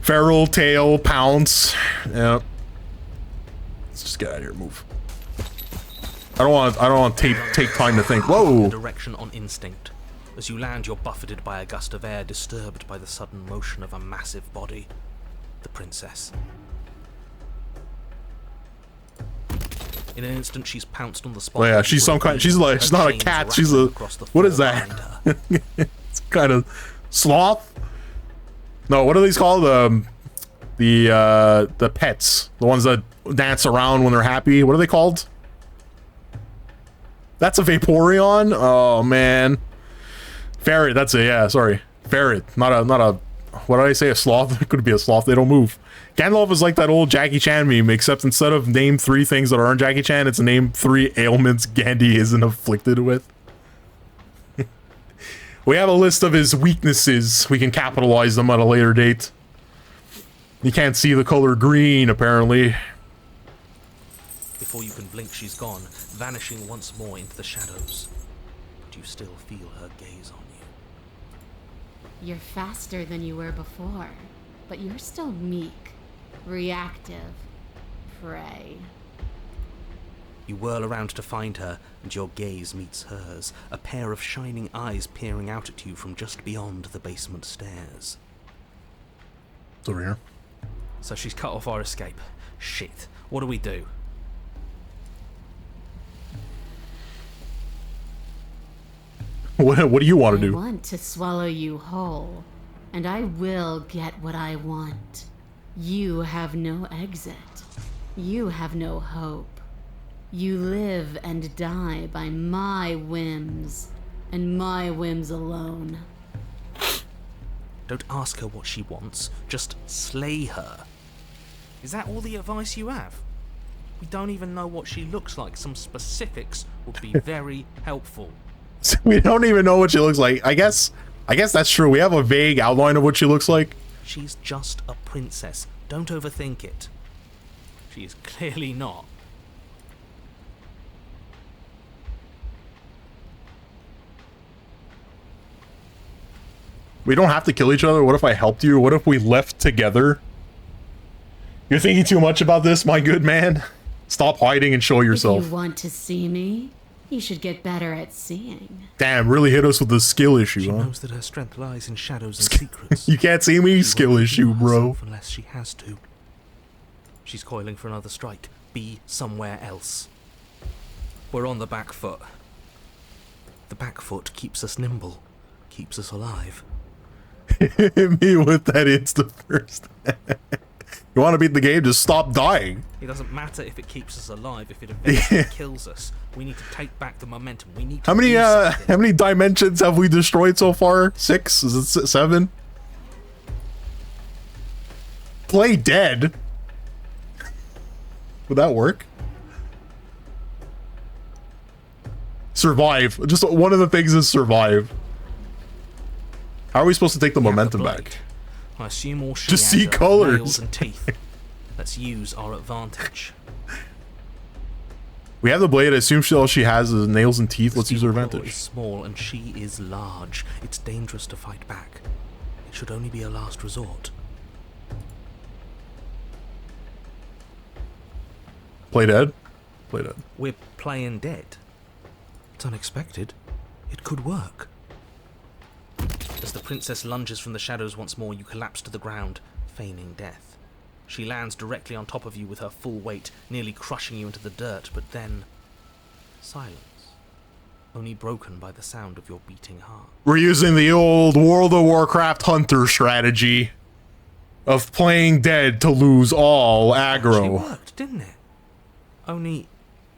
Feral, tail, pounce. Yeah. Let's just get out of here. Move. I don't want to take time to think. Whoa. Direction on instinct. As you land, you're buffeted by a gust of air, disturbed by the sudden motion of a massive body. The princess. In an instant, she's pounced on the spot. Oh yeah, she's some kind. She's like, she's not a cat. She's a. What is that? It's kind of sloth. No, what are these called? The pets, the ones that dance around when they're happy. What are they called? That's a Vaporeon. Oh man, ferret. That's it. Yeah, sorry, ferret. Not a. What did I say? A sloth? It could be a sloth. They don't move. Gandalf is like that old Jackie Chan meme, except instead of name 3 things that aren't Jackie Chan, it's name 3 ailments Gandhi isn't afflicted with. We have a list of his weaknesses. We can capitalize them at a later date. You can't see the color green, apparently. Before you can blink, she's gone, vanishing once more into the shadows. But you still feel her gaze on you. You're faster than you were before, but you're still meek. Reactive. Prey. You whirl around to find her, and your gaze meets hers, a pair of shining eyes peering out at you from just beyond the basement stairs. It's over here. So she's cut off our escape. Shit. What do we do? What do you want to do? I want to swallow you whole, and I will get what I want. You have no exit. You have no hope. You live and die by my whims, and my whims alone. Don't ask her what she wants, just slay her. Is that all the advice you have? We don't even know what she looks like. Some specifics would be very helpful. We don't even know what she looks like. I guess that's true. We have a vague outline of what she looks like. She's just a princess. Don't overthink it. She is clearly not. We don't have to kill each other. What if I helped you? What if we left together? You're thinking too much about this, my good man. Stop hiding and show yourself. If you want to see me, you should get better at seeing. Damn, really hit us with the skill issue, She huh? knows that her strength lies in shadows and secrets. You can't see me? Skill issue, bro. Unless she has to. She's coiling for another strike. Be somewhere else. We're on the back foot. The back foot keeps us nimble, keeps us alive. Hit me with that insta first. You want to beat the game? Just stop dying. It doesn't matter if it keeps us alive. If it eventually kills us, we need to take back the momentum. We need to how many dimensions have we destroyed so far? 6? Is it 7? Play dead. Would that work? Survive. Just one of the things is survive. How are we supposed to take the momentum back? I assume all she Just has see are colors. nails and teeth. Let's use our advantage. We have the blade. I assume all she has is nails and teeth. Let's use her Steel claw advantage. is small and she is large. It's dangerous to fight back. It should only be a last resort. Play dead? Play dead. We're playing dead. It's unexpected. It could work. As the princess lunges from the shadows once more, you collapse to the ground, feigning death. She lands directly on top of you with her full weight, nearly crushing you into the dirt, but then... silence. only broken by the sound of your beating heart. We're using the old World of Warcraft hunter strategy of playing dead to lose all aggro. It worked, didn't it? Only,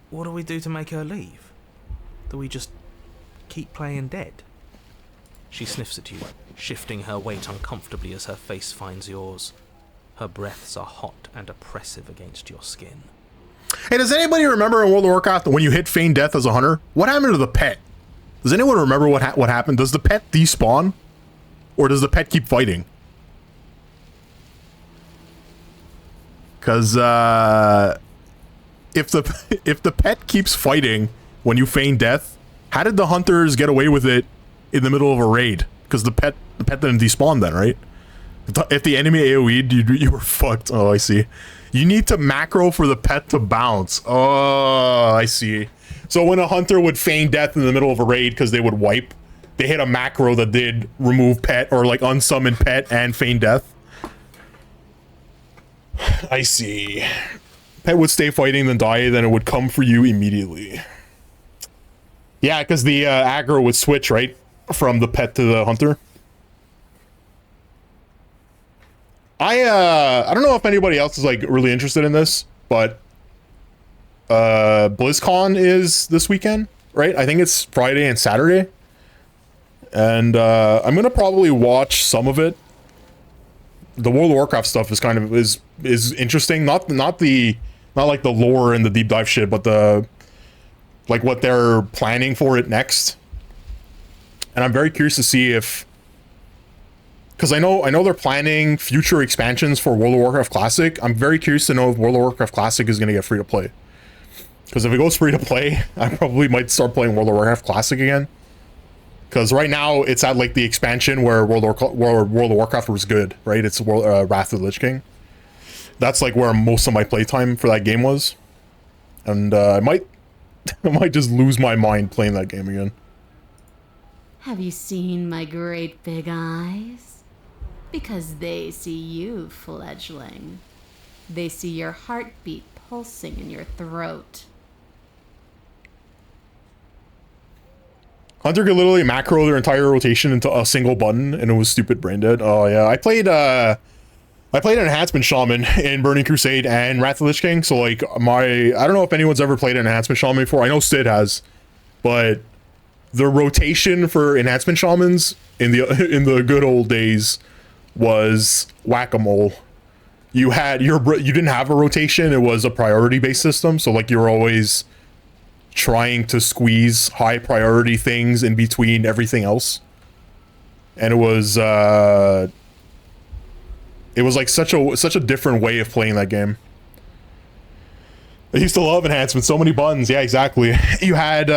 what do we do to make her leave? Do we just keep playing dead? She sniffs at you, shifting her weight uncomfortably as her face finds yours. Her breaths are hot and oppressive against your skin. Hey, does anybody remember in World of Warcraft when you hit feign death as a hunter? What happened to the pet? Does anyone remember what happened? Does the pet despawn? Or does the pet keep fighting? Because if the pet keeps fighting when you feign death, how did the hunters get away with it in the middle of a raid? Because the pet didn't despawn then, right? If the enemy AoE'd, you were fucked. Oh, I see. You need to macro for the pet to bounce. Oh, I see. So when a hunter would feign death in the middle of a raid because they would wipe, they hit a macro that did remove pet or like unsummon pet and feign death. I see. Pet would stay fighting, then die, then it would come for you immediately. Yeah, because the aggro would switch, right? From the pet to the hunter. I don't know if anybody else is like really interested in this, but BlizzCon is this weekend, right? I think it's Friday and Saturday. And I'm gonna probably watch some of it. The World of Warcraft stuff is kind of is interesting. Not like the lore and the deep dive shit, but the like what they're planning for it next. And I'm very curious to see if, because I know they're planning future expansions for World of Warcraft Classic. I'm very curious to know if World of Warcraft Classic is going to get free to play. Because if it goes free to play, I probably might start playing World of Warcraft Classic again. Because right now it's at like the expansion where World of Warcraft was good, right? It's Wrath of the Lich King. That's like where most of my playtime for that game was, and I might just lose my mind playing that game again. Have you seen my great big eyes? Because they see you, fledgling. They see your heartbeat pulsing in your throat. Hunter could literally macro their entire rotation into a single button, and it was stupid brain dead. Oh yeah, I played an Enhancement Shaman in Burning Crusade and Wrath of the Lich King, so like I don't know if anyone's ever played an Enhancement Shaman before. I know Sid has, but the rotation for Enhancement Shamans in the good old days was whack-a-mole. You didn't have a rotation, it was a priority-based system, so like you were always trying to squeeze high priority things in between everything else. And it was like such a different way of playing that game. I used to love Enhancement, so many buttons. Yeah, exactly. You had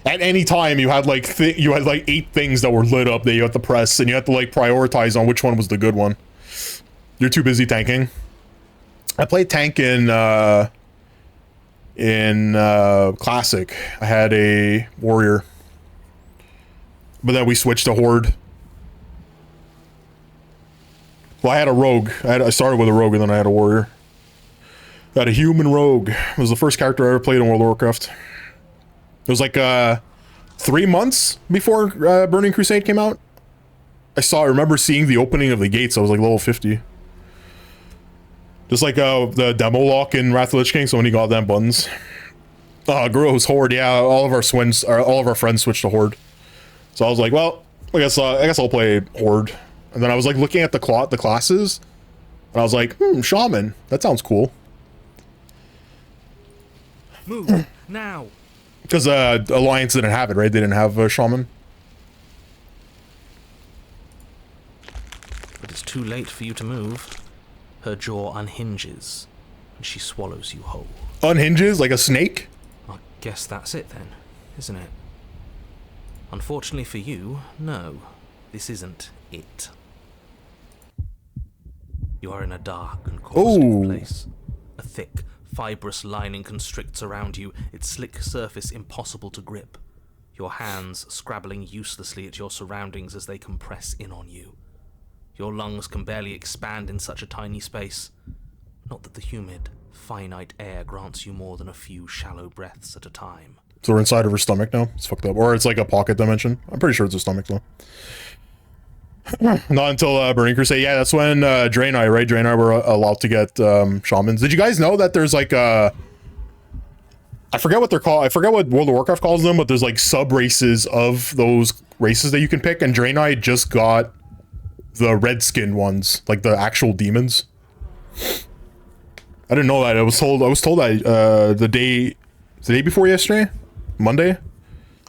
at any time you had like 8 things that were lit up that you had to press, and you had to like prioritize on which one was the good one. You're too busy tanking. I played tank in Classic. I had a warrior, but then we switched to horde. Well, I had a rogue. I started with a rogue, and then I had a warrior. I had a human rogue. It was the first character I ever played in World of Warcraft. It was like 3 months before Burning Crusade came out. I remember seeing the opening of the gates. I was like level 50. Just like the demo lock in Wrath of the Lich King, so many goddamn buttons. Gross, horde. Yeah, all of our friends switched to horde. So I was like, well, I guess I'll play horde. And then I was like looking at the classes, and I was like, shaman. That sounds cool. Move now. Because Alliance didn't have it, right? They didn't have a shaman. But it's too late for you to move. Her jaw unhinges, and she swallows you whole. Unhinges like a snake? I guess that's it then, isn't it? Unfortunately for you, no. This isn't it. You are in a dark and caustic place. A thick, fibrous lining constricts around you, its slick surface impossible to grip. Your hands scrabbling uselessly at your surroundings as they compress in on you. Your lungs can barely expand in such a tiny space. Not that the humid, finite air grants you more than a few shallow breaths at a time. So we're inside of her stomach now. It's fucked up. Or it's like a pocket dimension. I'm pretty sure it's a stomach though. Not until Burning Crusade. Yeah, that's when Draenei, right? Draenei were allowed to get shamans. Did you guys know that there's like I forget what they're called. I forget what World of Warcraft calls them, but there's like sub races of those races that you can pick, and Draenei just got the red skin ones, like the actual demons. I didn't know that. I was told that the day before yesterday, Monday. I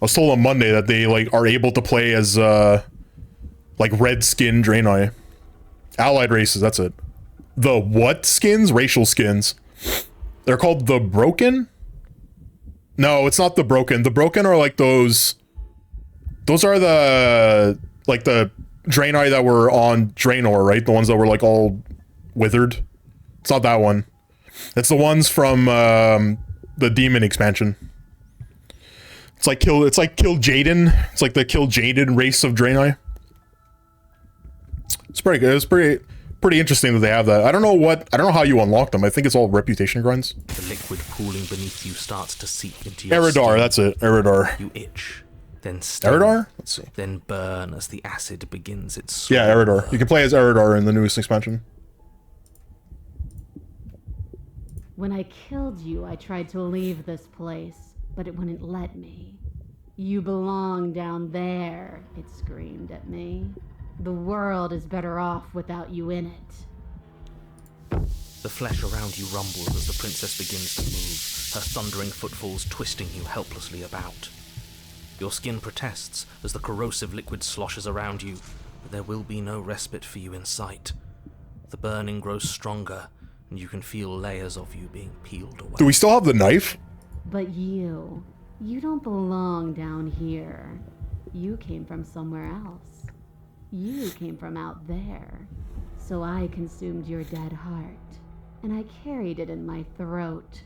was told on Monday that they like are able to play as like red skin Draenei. Allied races, that's it. The what skins? Racial skins. They're called the Broken? No, it's not the Broken. The Broken are like those are the like the Draenei that were on Draenor, right? The ones that were like all withered. It's not that one. It's the ones from the Demon expansion. It's like Kill Jaden. It's like the Kill Jaden race of Draenei. It's pretty good. It's pretty interesting that they have that. I don't know how you unlock them. I think it's all reputation grinds. The liquid pooling beneath you starts to seep into your Eridar, skin. that's it. Eridar. You itch, then sting, Eridar? Let's see. then burn as the acid begins its Yeah, Eridar. You can play as Eridar in the newest expansion. When I killed you, I tried to leave this place, but it wouldn't let me. You belong down there, it screamed at me. The world is better off without you in it. The flesh around you rumbles as the princess begins to move, her thundering footfalls twisting you helplessly about. Your skin protests as the corrosive liquid sloshes around you, but there will be no respite for you in sight. The burning grows stronger, and you can feel layers of you being peeled away. Do we still have the knife? But you don't belong down here. You came from somewhere else. You came from out there. So I consumed your dead heart, and I carried it in my throat,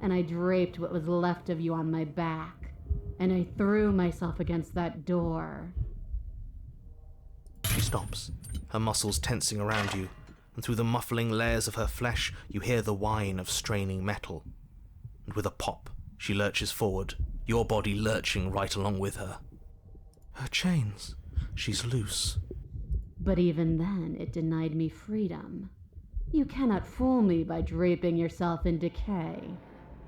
and I draped what was left of you on my back, and I threw myself against that door. She stops, her muscles tensing around you, and through the muffling layers of her flesh, you hear the whine of straining metal. And with a pop, she lurches forward, your body lurching right along with her. Her chains. She's loose. But even then, it denied me freedom. You cannot fool me by draping yourself in decay.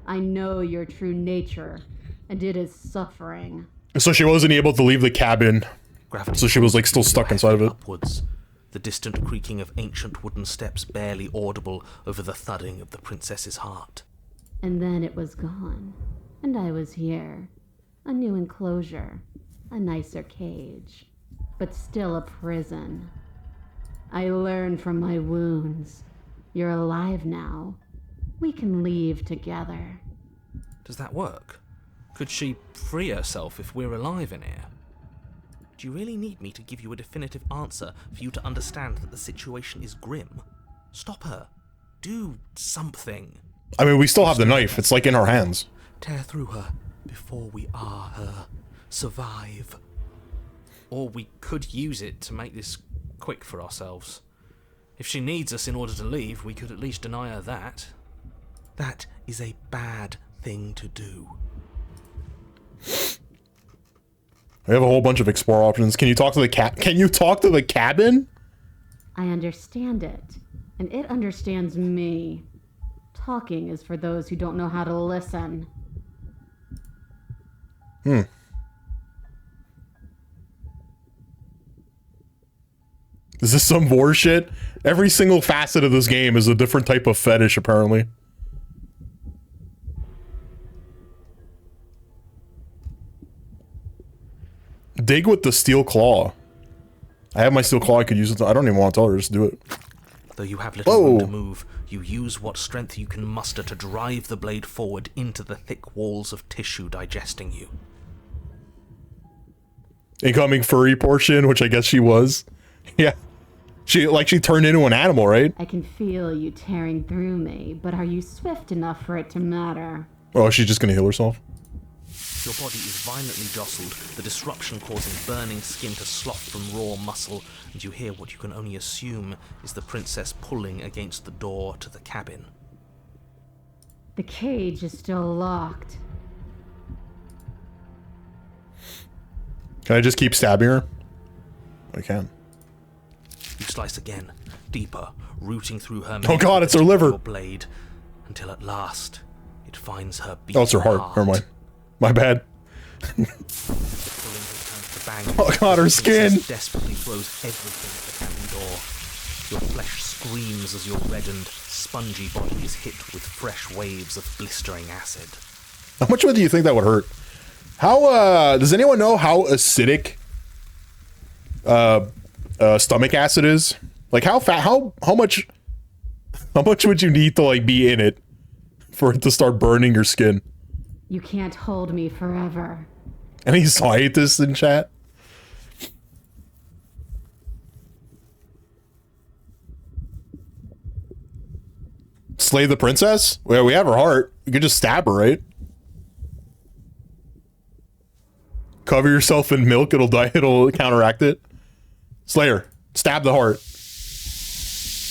I know your true nature, and it is suffering. So she wasn't able to leave the cabin. Gravity So she was like still stuck inside of it. upwards, the distant creaking of ancient wooden steps barely audible over the thudding of the princess's heart. And then it was gone, and I was here. A new enclosure, a nicer cage, but still a prison. I learned from my wounds. You're alive now. We can leave together. Does that work? Could she free herself if we're alive in here? Do you really need me to give you a definitive answer for you to understand that the situation is grim? Stop her. Do something. I mean, we still have the knife. It's like in our hands. Tear through her before we are her. Survive. Or we could use it to make this quick for ourselves. If she needs us in order to leave, we could at least deny her that. That is a bad thing to do. We have a whole bunch of explore options. Can you talk to the Can you talk to the cabin? I understand it, and it understands me. Talking is for those who don't know how to listen. Is this some war shit? Every single facet of this game is a different type of fetish, apparently. Dig with the steel claw. I have my steel claw, I could use it. I don't even want to tell her, just do it. Though you have little room to move, you use what strength you can muster to drive the blade forward into the thick walls of tissue digesting you. Incoming furry portion, which I guess she was. Yeah. She turned into an animal, right? I can feel you tearing through me, but are you swift enough for it to matter? Oh, she's just gonna heal herself. Your body is violently jostled, the disruption causing burning skin to slough from raw muscle, and you hear what you can only assume is the princess pulling against the door to the cabin. The cage is still locked. Can I just keep stabbing her? I can. You slice again, deeper, rooting through her. Oh god, it's her liver. Your blade, until at last it finds her beating Oh, it's her heart. Never mind. My bad. Oh god, her skin. Desperately throws everything at the cabin door. Your flesh screams as your reddened, spongy body is hit with fresh waves of blistering acid. How much do you think that would hurt? How does anyone know how acidic stomach acid is? Like how much would you need to like be in it for it to start burning your skin? You can't hold me forever. Any scientists in chat? Slay the princess? Well, we have her heart. You could just stab her, right? Cover yourself in milk, it'll counteract it. Slay her. Stab the heart.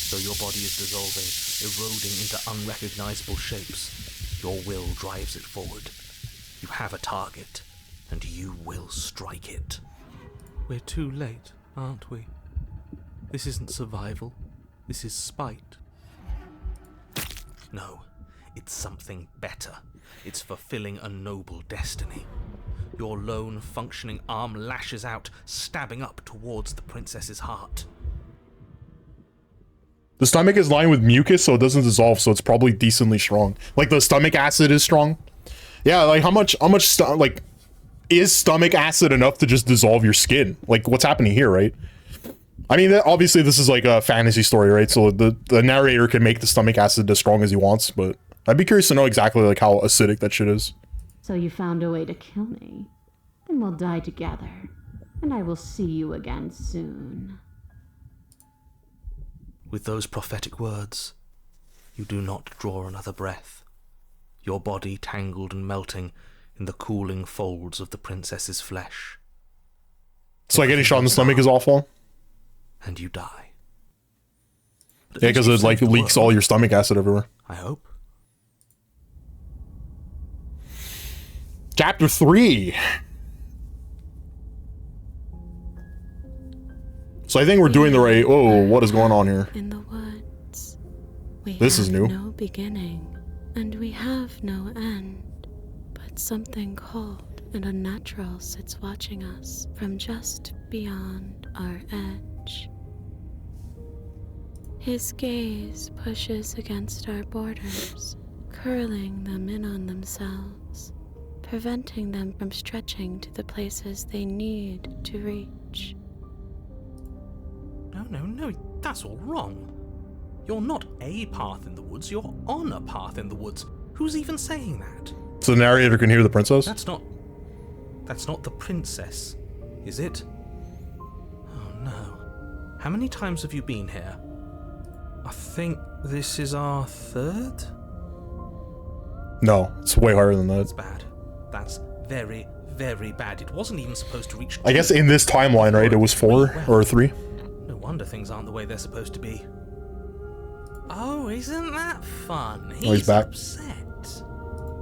Though your body is dissolving, eroding into unrecognizable shapes, your will drives it forward. You have a target, and you will strike it. We're too late, aren't we? This isn't survival. This is spite. No, it's something better. It's fulfilling a noble destiny. Your lone, functioning arm lashes out, stabbing up towards the princess's heart. The stomach is lined with mucus, so it doesn't dissolve, so it's probably decently strong. Like, the stomach acid is strong. Yeah, like, how much like, is stomach acid enough to just dissolve your skin? Like, what's happening here, right? I mean, obviously, this is like a fantasy story, right? So the narrator can make the stomach acid as strong as he wants, but I'd be curious to know exactly, like, how acidic that shit is. So you found a way to kill me. Then we'll die together, and I will see you again soon. With those prophetic words, you do not draw another breath, your body tangled and melting in the cooling folds of the princess's flesh. So like getting shot in the stomach is awful? And you die. Yeah, because it like leaks all your stomach acid everywhere. I hope. Chapter 3. So I think we're doing the right... Oh, what is going on here? In the woods, This is new. No beginning, and we have no end. But something cold and unnatural sits watching us from just beyond our edge. His gaze pushes against our borders, curling them in on themselves, preventing them from stretching to the places they need to reach. No, that's all wrong. You're not a path in the woods, you're on a path in the woods. Who's even saying that? So the narrator can hear the princess? That's not the princess, is it? Oh no. How many times have you been here? I think this is our third? No, it's way higher than that. That's bad. That's very, very bad. It wasn't even supposed to reach 2. I guess in this timeline, right, it was 4 or 3? No wonder things aren't the way they're supposed to be. Oh, isn't that fun? He's back. Upset.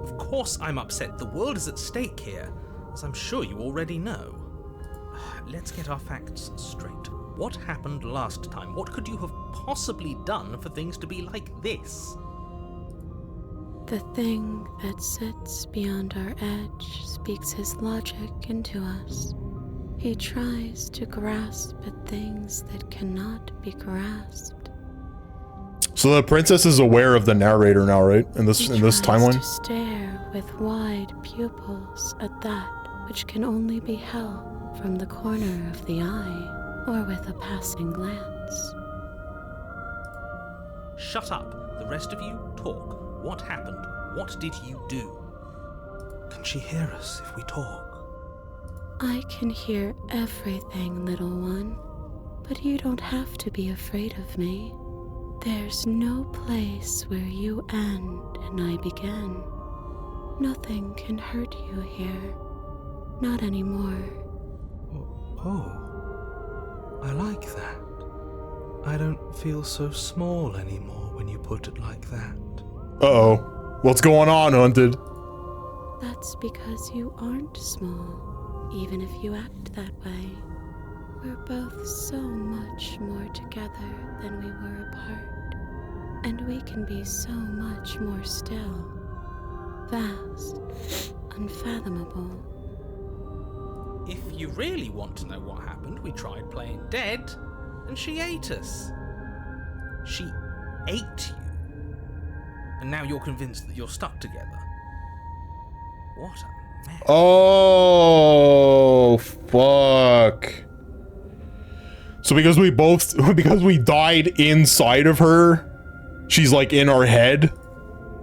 Of course I'm upset. The world is at stake here, as I'm sure you already know. Let's get our facts straight. What happened last time? What could you have possibly done for things to be like this? The thing that sits beyond our edge speaks his logic into us. He tries to grasp at things that cannot be grasped. So the princess is aware of the narrator now, right? In this timeline? He tries to stare with wide pupils at that which can only be held from the corner of the eye or with a passing glance. Shut up. The rest of you, talk. What happened? What did you do? Can she hear us if we talk? I can hear everything, little one, but you don't have to be afraid of me. There's no place where you end and I begin. Nothing can hurt you here. Not anymore. Oh, I like that. I don't feel so small anymore when you put it like that. Uh-oh. What's going on, Hunted? That's because you aren't small. even if you act that way. We're both so much more together than we were apart, and we can be so much more still. Vast, unfathomable. If you really want to know what happened, we tried playing dead, and she ate us. She ate you. And now you're convinced that you're stuck together. What a mess. Oh, fuck. So because we died inside of her, she's like in our head?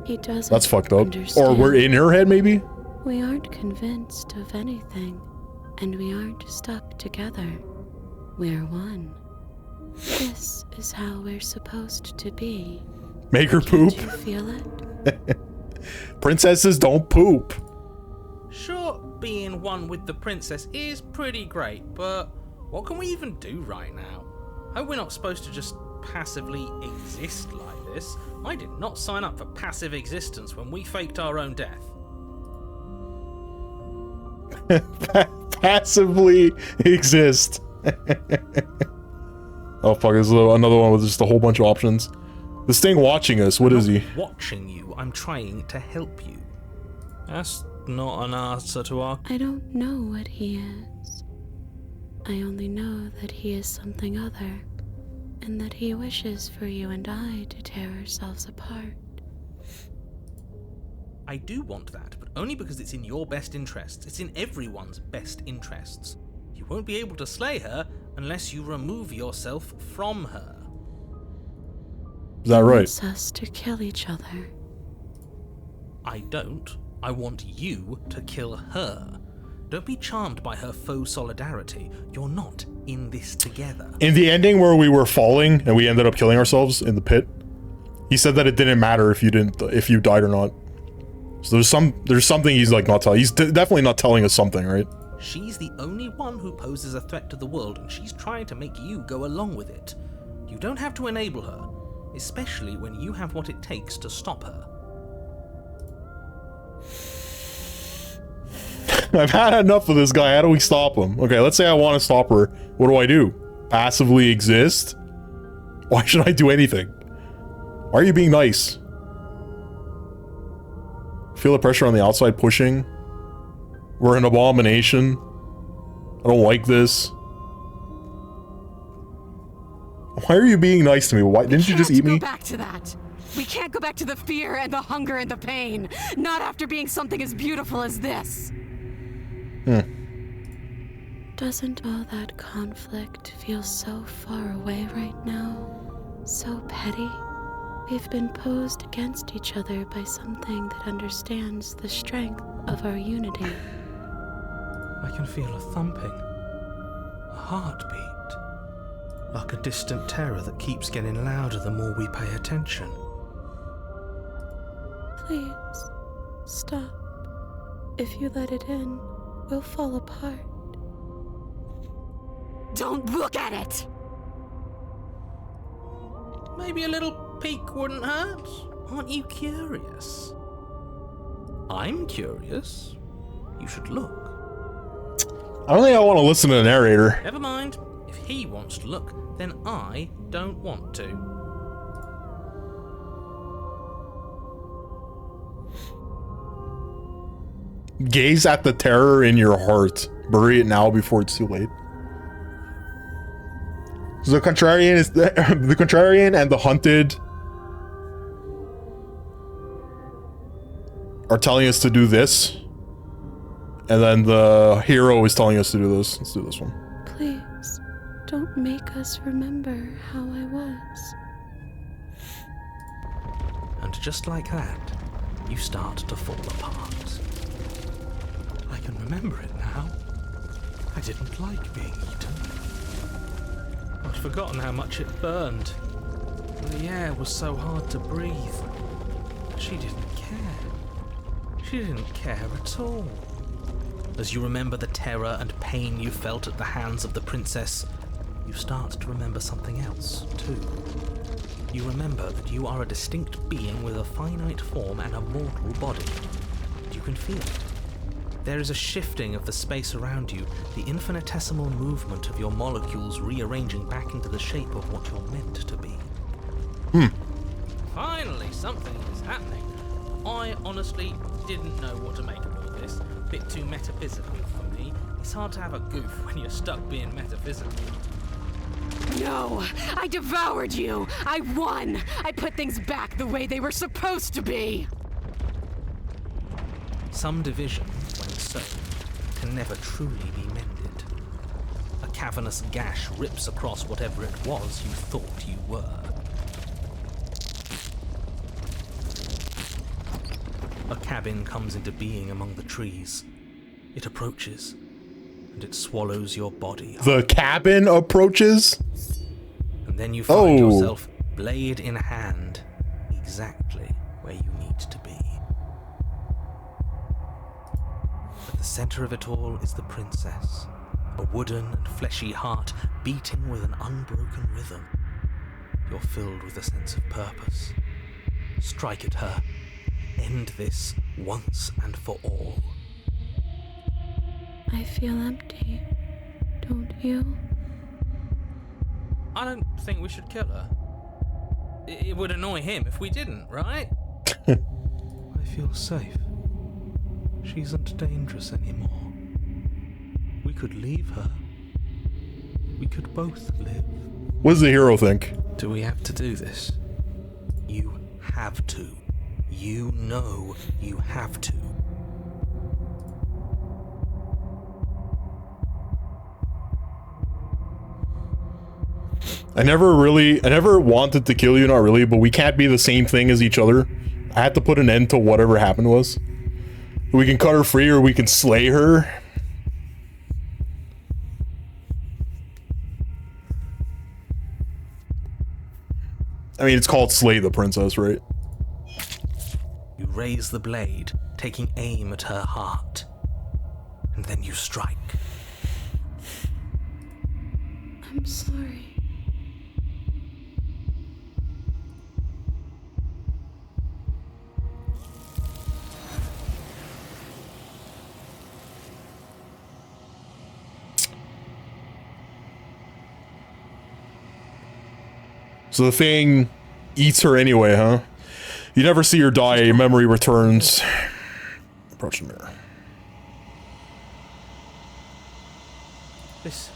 He doesn't. That's fucked up. Understand. Or we're in her head, maybe? We aren't convinced of anything, and we aren't stuck together. We're one. This is how we're supposed to be. Make her poop? Can't you feel it? Princesses don't poop. Sure, being one with the princess is pretty great, but what can we even do right now? Hope we're not supposed to just passively exist like this. I did not sign up for passive existence when we faked our own death. Passively exist. Oh fuck, there's another one with just a whole bunch of options. This thing watching us, what is he? Watching you, I'm trying to help you. That's not an answer to our... I don't know what he is. I only know that he is something other, and that he wishes for you and I to tear ourselves apart. I do want that, but only because it's in your best interests. It's in everyone's best interests. You won't be able to slay her unless you remove yourself from her. Is that right? He wants us to kill each other. I don't. I want you to kill her. Don't be charmed by her faux solidarity. You're not in this together. In the ending where we were falling and we ended up killing ourselves in the pit, he said that it didn't matter if you died or not. So there's something he's like not telling. He's definitely not telling us something, right? She's the only one who poses a threat to the world, and she's trying to make you go along with it. You don't have to enable her, especially when you have what it takes to stop her. I've had enough of this guy. How do we stop him? Okay, let's say I want to stop her. What do I do? Passively exist? Why should I do anything? Why are you being nice? Feel the pressure on the outside pushing? We're an abomination. I don't like this. Why are you being nice to me? Why didn't you just eat me? Go back to that. We can't go back to the fear and the hunger and the pain. Not after being something as beautiful as this. Doesn't all that conflict feel so far away right now? So petty? We've been posed against each other by something that understands the strength of our unity. I can feel a thumping, a heartbeat, like a distant terror that keeps getting louder the more we pay attention. Please, stop. If you let it in, we'll fall apart. Don't look at it! Maybe a little peek wouldn't hurt. Aren't you curious? I'm curious. You should look. I don't think I want to listen to the narrator. Never mind. If he wants to look, then I don't want to. Gaze at the terror in your heart. Bury it now before it's too late. So the contrarian is the contrarian and the hunted are telling us to do this, and then the hero is telling us to do this. Let's do this one. Please, don't make us remember how I was. And just like that, you start to fall apart. I can remember it now. I didn't like being eaten. I'd forgotten how much it burned. And the air was so hard to breathe. But she didn't care. She didn't care at all. As you remember the terror and pain you felt at the hands of the princess, you start to remember something else, too. You remember that you are a distinct being with a finite form and a mortal body. You can feel it. There is a shifting of the space around you, the infinitesimal movement of your molecules rearranging back into the shape of what you're meant to be. Finally, something is happening. I honestly didn't know what to make of all this. Bit too metaphysical for me. It's hard to have a goof when you're stuck being metaphysical. No! I devoured you! I won! I put things back the way they were supposed to be! Some division, when sown, can never truly be mended. A cavernous gash rips across whatever it was you thought you were. A cabin comes into being among the trees. It approaches, and it swallows your body. The cabin approaches? And then you find yourself, blade in hand, exactly where you need to be. At the center of it all is the princess, a wooden and fleshy heart beating with an unbroken rhythm. You're filled with a sense of purpose. Strike at her. End this once and for all. I feel empty, don't you? I don't think we should kill her. It would annoy him if we didn't, right? I feel safe. She isn't dangerous anymore. We could leave her. We could both live. What does the hero think? Do we have to do this? You have to. You know you have to. I never wanted to kill you, not really, but we can't be the same thing as each other. I had to put an end to whatever happened was. We can cut her free or we can slay her. I mean, it's called Slay the Princess, right? You raise the blade, taking aim at her heart. And then you strike. I'm sorry. So the thing eats her anyway, huh? You never see her die, memory returns. Approach the mirror. This,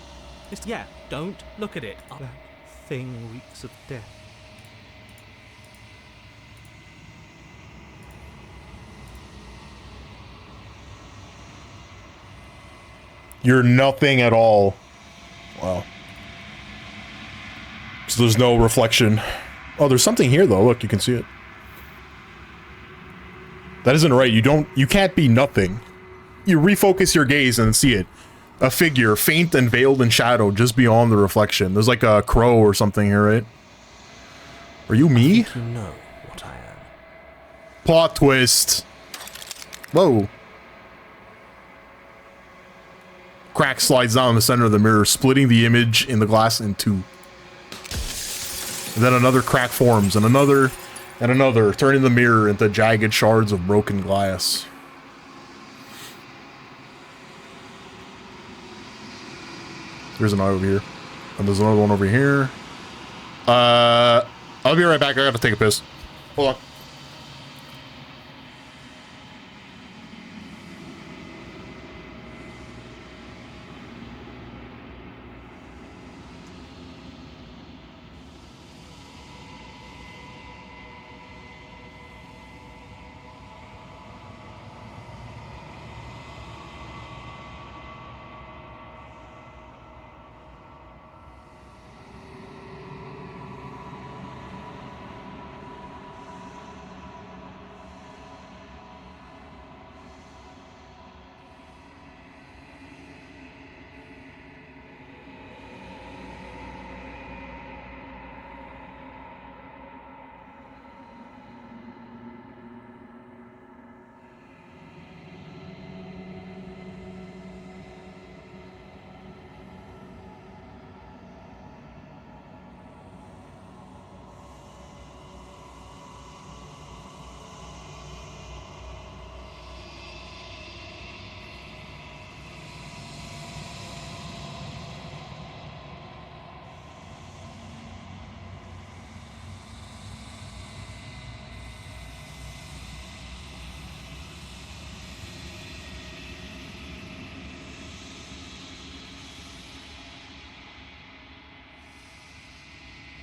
yeah, don't look at it. That thing reeks of death. You're nothing at all. Wow. So there's no reflection. Oh, there's something here though. Look, you can see it. That isn't right. You can't be nothing. You refocus your gaze and see it. A figure, faint and veiled in shadow, just beyond the reflection. There's like a crow or something here, right? Are you me? I think you know what I am. Plot twist. Whoa. Crack slides down in the center of the mirror, splitting the image in the glass in two. And then another crack forms, and another, turning the mirror into jagged shards of broken glass. There's an eye over here. And there's another one over here. I'll be right back. I gotta take a piss. Hold on.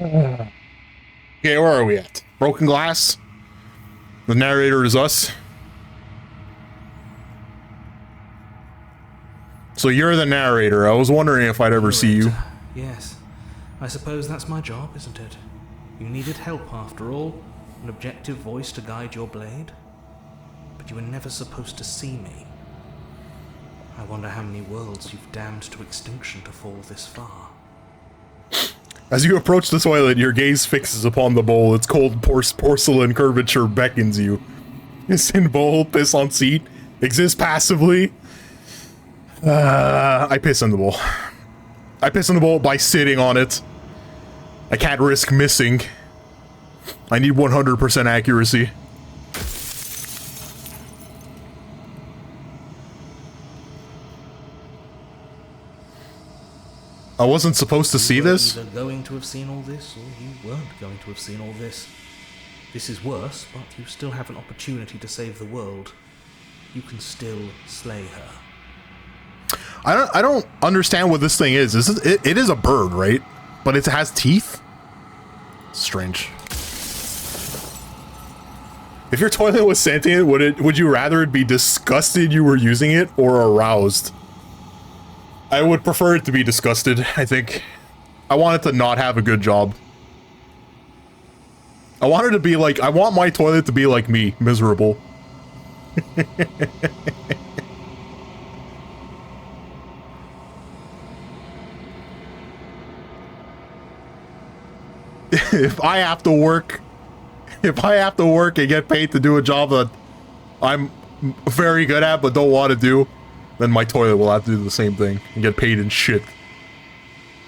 Okay, where are we at? Broken glass? The narrator is us. So you're the narrator. I was wondering if I'd ever see you. Yes. I suppose that's my job, isn't it? You needed help after all. An objective voice to guide your blade. But you were never supposed to see me. I wonder how many worlds you've damned to extinction to fall this far. As you approach the toilet, your gaze fixes upon the bowl. Its cold porcelain curvature beckons you. Piss in bowl, piss on seat, exists passively. I piss in the bowl. I piss in the bowl by sitting on it. I can't risk missing. I need 100% accuracy. I wasn't supposed to see this? You were either going to have seen all this, or you weren't going to have seen all this. This is worse, but you still have an opportunity to save the world. You can still slay her. I don't understand what this thing is. It is a bird, right? But it has teeth? Strange. If your toilet was sentient, would you rather it be disgusted you were using it or aroused? I would prefer it to be disgusted, I think. I want it to not have a good job. I want it to be like, I want my toilet to be like me, miserable. If I have to work and get paid to do a job that I'm very good at but don't want to do, then my toilet will have to do the same thing and get paid in shit.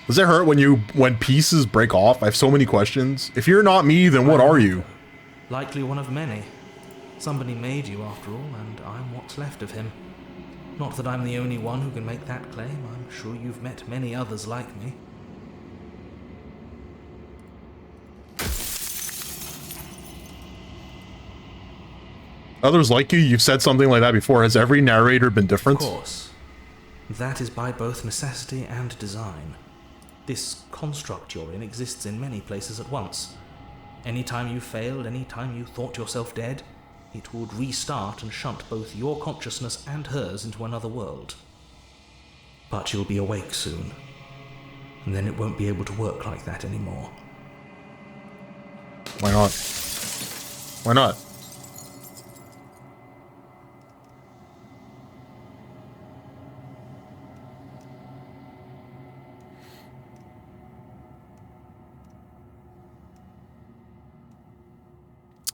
Does it hurt when pieces break off? I have so many questions. If you're not me, then what are you? Likely one of many. Somebody made you after all, and I'm what's left of him. Not that I'm the only one who can make that claim. I'm sure you've met many others like me. Others like you? You've said something like that before. Has every narrator been different? Of course. That is by both necessity and design. This construct you're in exists in many places at once. Anytime you failed, anytime you thought yourself dead, it would restart and shunt both your consciousness and hers into another world. But you'll be awake soon, and then it won't be able to work like that anymore. Why not? Why not?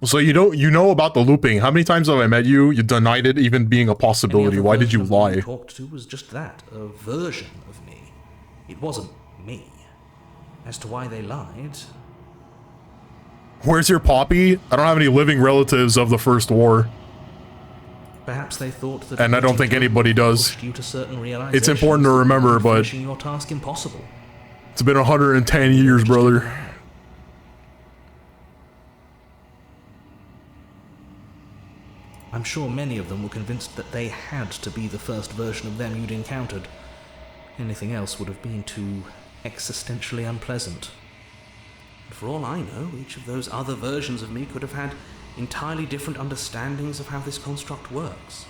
So you know about the looping. How many times have I met you? You denied it even being a possibility. Why did you lie? You talked to was just that, a version of me. It wasn't me. As to why they lied... Where's your Poppy? I don't have any living relatives of the First War. Perhaps they thought that... And I don't think anybody does. You to certain it's important to remember, but... your task impossible. It's been 110 years, brother. I'm sure many of them were convinced that they had to be the first version of them you'd encountered. Anything else would have been too existentially unpleasant. And for all I know, each of those other versions of me could have had entirely different understandings of how this construct works.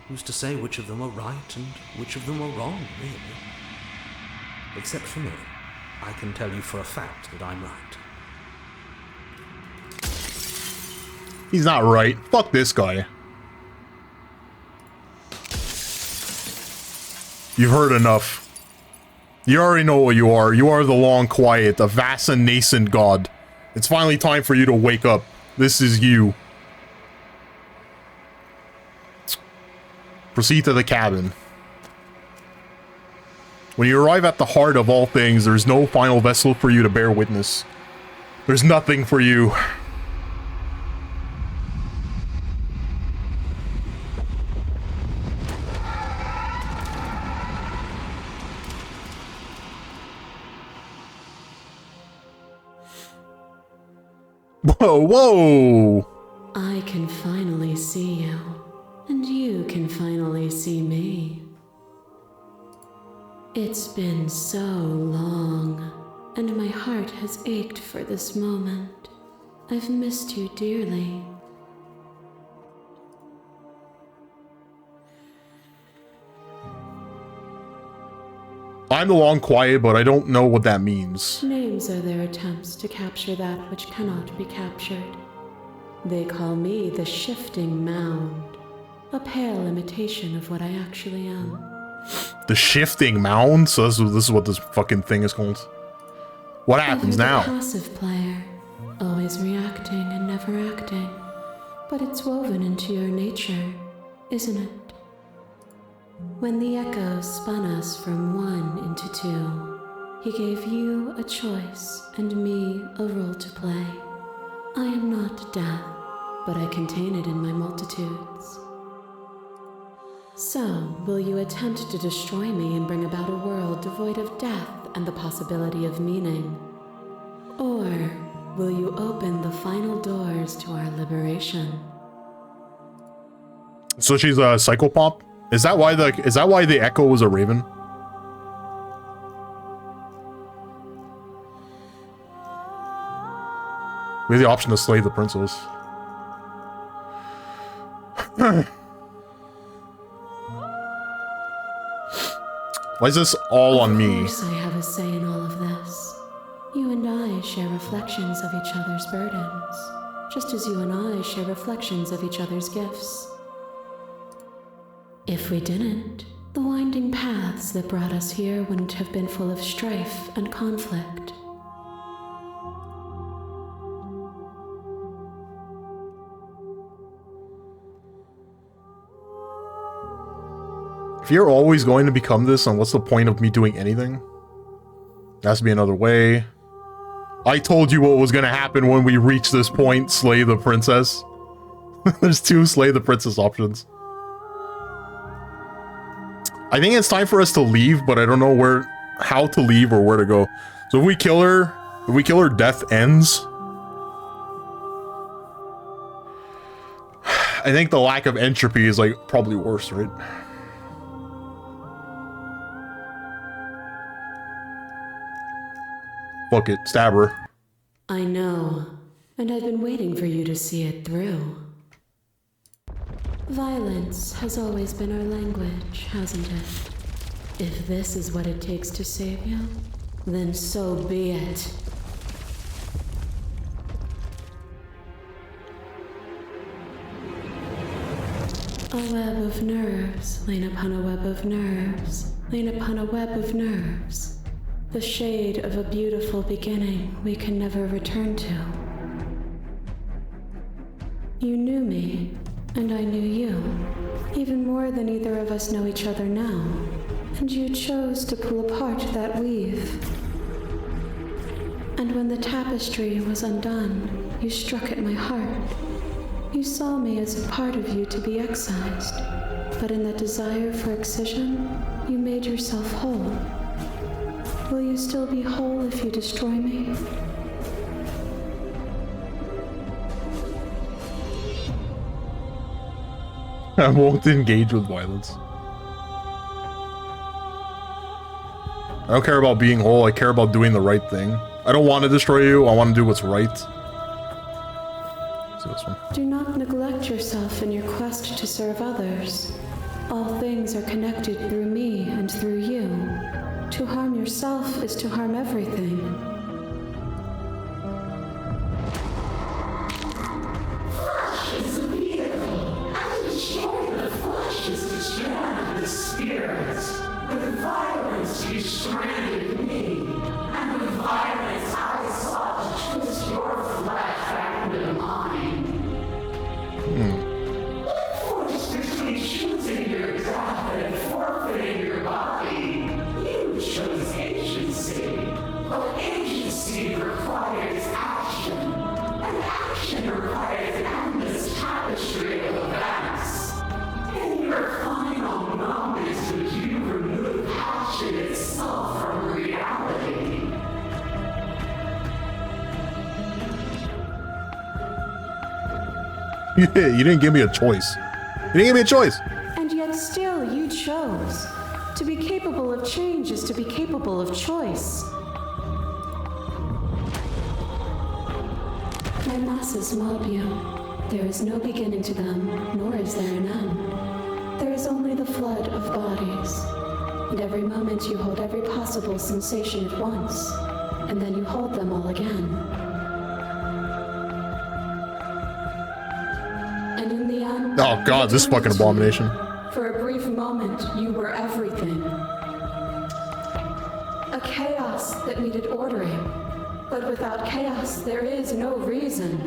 Who's to say which of them are right and which of them are wrong, really? Except for me. I can tell you for a fact that I'm right. He's not right. Fuck this guy. You've heard enough. You already know what you are. You are the long quiet, a vast and nascent god. It's finally time for you to wake up. This is you. Proceed to the cabin. When you arrive at the heart of all things, there's no final vessel for you to bear witness. There's nothing for you. Whoa, whoa! I can finally see you, and you can finally see me. It's been so long, and my heart has ached for this moment. I've missed you dearly. I'm the long quiet, but I don't know what that means. Names are their attempts to capture that which cannot be captured. They call me the shifting mound, a pale imitation of what I actually am. The shifting mound? So this is what this fucking thing is called. What happens now? The passive player, always reacting and never acting. But it's woven into your nature, isn't it? When the echo spun us from one into two, he gave you a choice and me a role to play. I am not death, but I contain it in my multitudes. So, will you attempt to destroy me and bring about a world devoid of death and the possibility of meaning? Or will you open the final doors to our liberation? So she's a psychopomp? Is that why the echo was a raven? We have the option to slay the princess. Why is this all on me? Of course I have a say in all of this. You and I share reflections of each other's burdens, just as you and I share reflections of each other's gifts. If we didn't, the winding paths that brought us here wouldn't have been full of strife and conflict. If you're always going to become this, then what's the point of me doing anything? There has to be another way. I told you what was going to happen when we reach this point, slay the princess. There's 2 slay the princess options. I think it's time for us to leave, but I don't know how to leave or where to go. So if we kill her, death ends. I think the lack of entropy is like probably worse, right? Fuck it, stab her. I know, and I've been waiting for you to see it through. Violence has always been our language, hasn't it? If this is what it takes to save you, then so be it. A web of nerves, lain upon a web of nerves, lain upon a web of nerves. The shade of a beautiful beginning we can never return to. You knew me, and I knew you, even more than either of us know each other now, and you chose to pull apart that weave. And when the tapestry was undone, you struck at my heart. You saw me as a part of you to be excised, but in that desire for excision, you made yourself whole. Will you still be whole if you destroy me? I won't engage with violence. I don't care about being whole, I care about doing the right thing. I don't want to destroy you, I want to do what's right. Let's see this one. Do not neglect yourself in your quest to serve others. All things are connected through me and through you. To harm yourself is to harm everything. Flesh is a vehicle, and to destroy the flesh is to strand the spirits. With violence you stranded me, and with violence I sought to twist your flesh back into mine. Forced between choosing your death and forfeiting your body, you chose agency. But agency requires action, and action requires an endless tapestry of events. In your final moments, would you remove passion itself from reality? You didn't give me a choice. You didn't give me a choice. And yet still you chose. To be capable of change is to be capable of choice. my masses mob you. There is no beginning to them, nor is there an end. There is only the flood of bodies. And every moment you hold every possible sensation at once, and then you hold them all again. And in the end... Oh god, this fucking abomination. For a brief moment, you were everything. A chaos that needed ordering. But without chaos, there is no reason.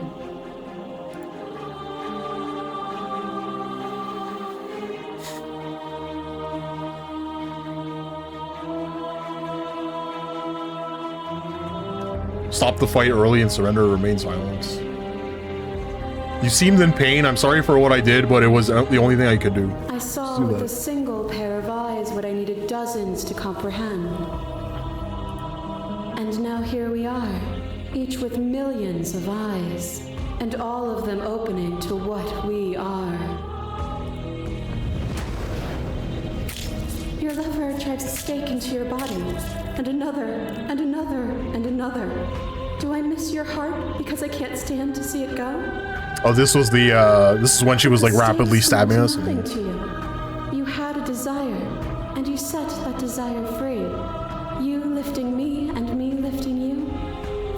Stop the fight early and surrender or remain silent. You seemed in pain. I'm sorry for what I did, but it was the only thing I could do. I saw with a single pair of eyes what I needed dozens to comprehend. And now here we are, each with millions of eyes, and all of them opening to what we are. Your lover drives a stake into your body, and another, and another, and another. Do I miss your heart because I can't stand to see it go? Oh, this was the, this is when she was like rapidly stabbing us. Nothing to you. You had a desire, and you set that desire free. You lifting me and me lifting you.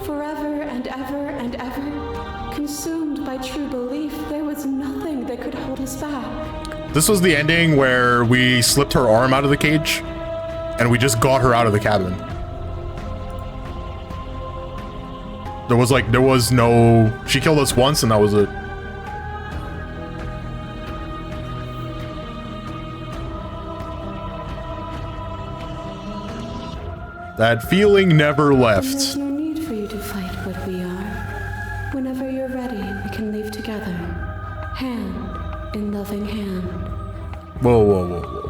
Forever and ever and ever. Consumed by true belief, there was nothing that could hold us back. This was the ending where we slipped her arm out of the cage, and we just got her out of the cabin. There was no... She killed us once, and that was it. That feeling never left. There's no need for you to fight what we are. Whenever you're ready, we can leave together. Hand in loving hand. Whoa, whoa, whoa, whoa,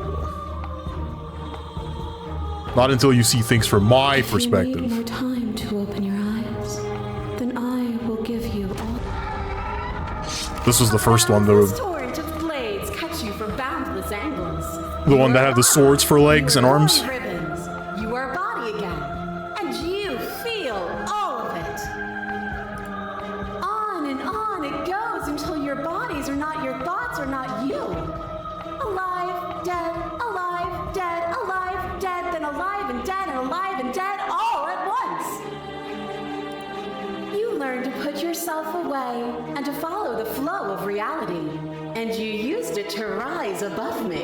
whoa. Not until you see things from my perspective. If you need more time to open your eyes, then I will give you all. This was the first one, though. This torrent of blades cuts you from boundless angles. The one that had the swords for legs and arms. Ribbons. You are a body again, and you feel all of it. On and on it goes until your bodies are not your thoughts, are not you. Alive, dead, alive, dead, alive, dead, then alive and dead and alive and dead all at once. You learn to put yourself away and to follow the flow of reality, and you used it to rise above me.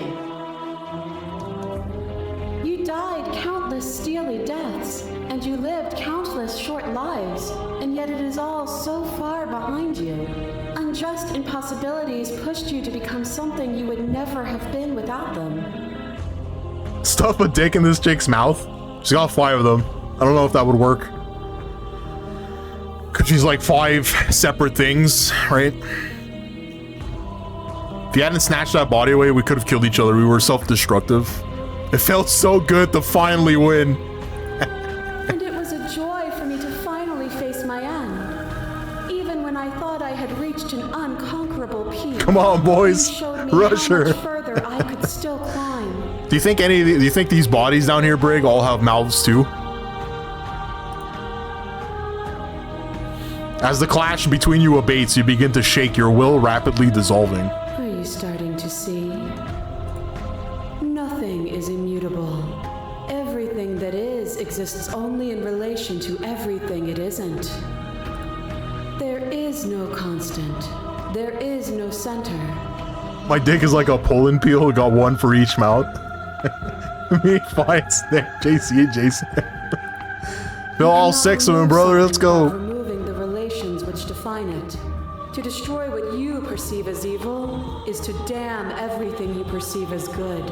You died countless steely deaths, and you lived countless short lives, and yet it is all so far behind you. Unjust impossibilities pushed you to become something you would never have been without them. Stuff a dick in this chick's mouth? She's got 5 of them. I don't know if that would work. Cause she's like 5 separate things, right? If you hadn't snatched that body away, we could have killed each other. We were self-destructive. It felt so good to finally win. And it was a joy for me to finally face my end. Even when I thought I had reached an unconquerable peak. Come on, boys. Rush her. Further I could still climb. Do you think these bodies down here, Brig, all have mouths too? As the clash between you abates, you begin to shake, your will rapidly dissolving. Are you starting to see? Nothing is immutable. Everything that is exists only in relation to everything it isn't. There is no constant. There is no center. My dick is like a Poland peel, got 1 for each mouth. Me, fine, Snake, JC, and Jason. Feel all 6 of them, brother, let's go. Removing the relations which define it. To destroy what you perceive as evil is to damn everything you perceive as good.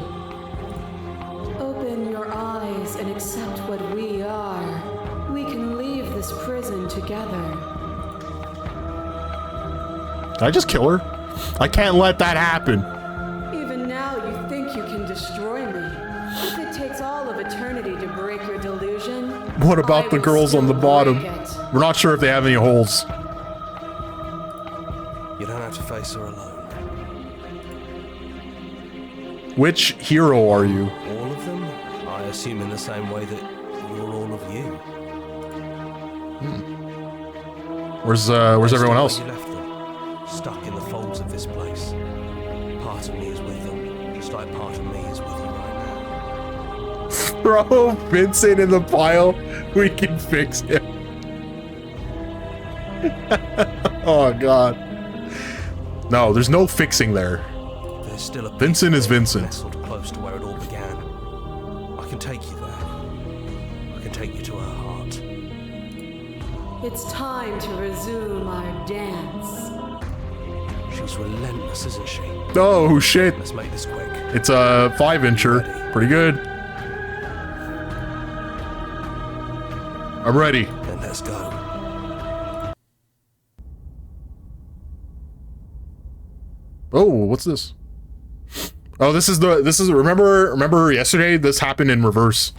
Open your eyes and accept what we are. We can leave this prison together. Did I just kill her? I can't let that happen. Even now you think you can destroy me. If it takes all of eternity to break your delusion, What about the girls on the bottom? We're not sure if they have any holes. You don't have to face her alone. Which hero are you? All of them? I assume in the same way that you're all of you. Where's everyone else? You left them, stuck in the folds of this place. Part of me is with them, just like part of me is with you right now. Throw Vincent in the pile. We can fix him. Oh God. No, there's no fixing there. There's still a Vincent is Vincent. nestled close to where it all began. I can take you there. I can take you to her heart. It's time to resume our dance. She's relentless, isn't she? Oh shit. Let's make this quick. It's a 5-incher. Pretty good. I'm ready. Then let's go. Oh, what's this? Oh, this is remember yesterday this happened in reverse.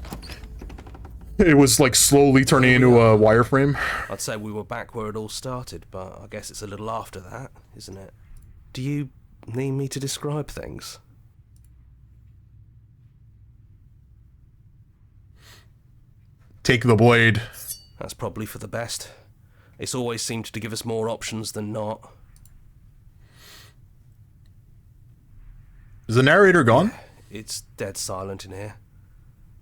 It was like slowly turning into a wireframe. I'd say we were back where it all started, but I guess it's a little after that, isn't it? Do you need me to describe things? Take the blade. That's probably for the best. It's always seemed to give us more options than not. Is the narrator gone? It's dead silent in here.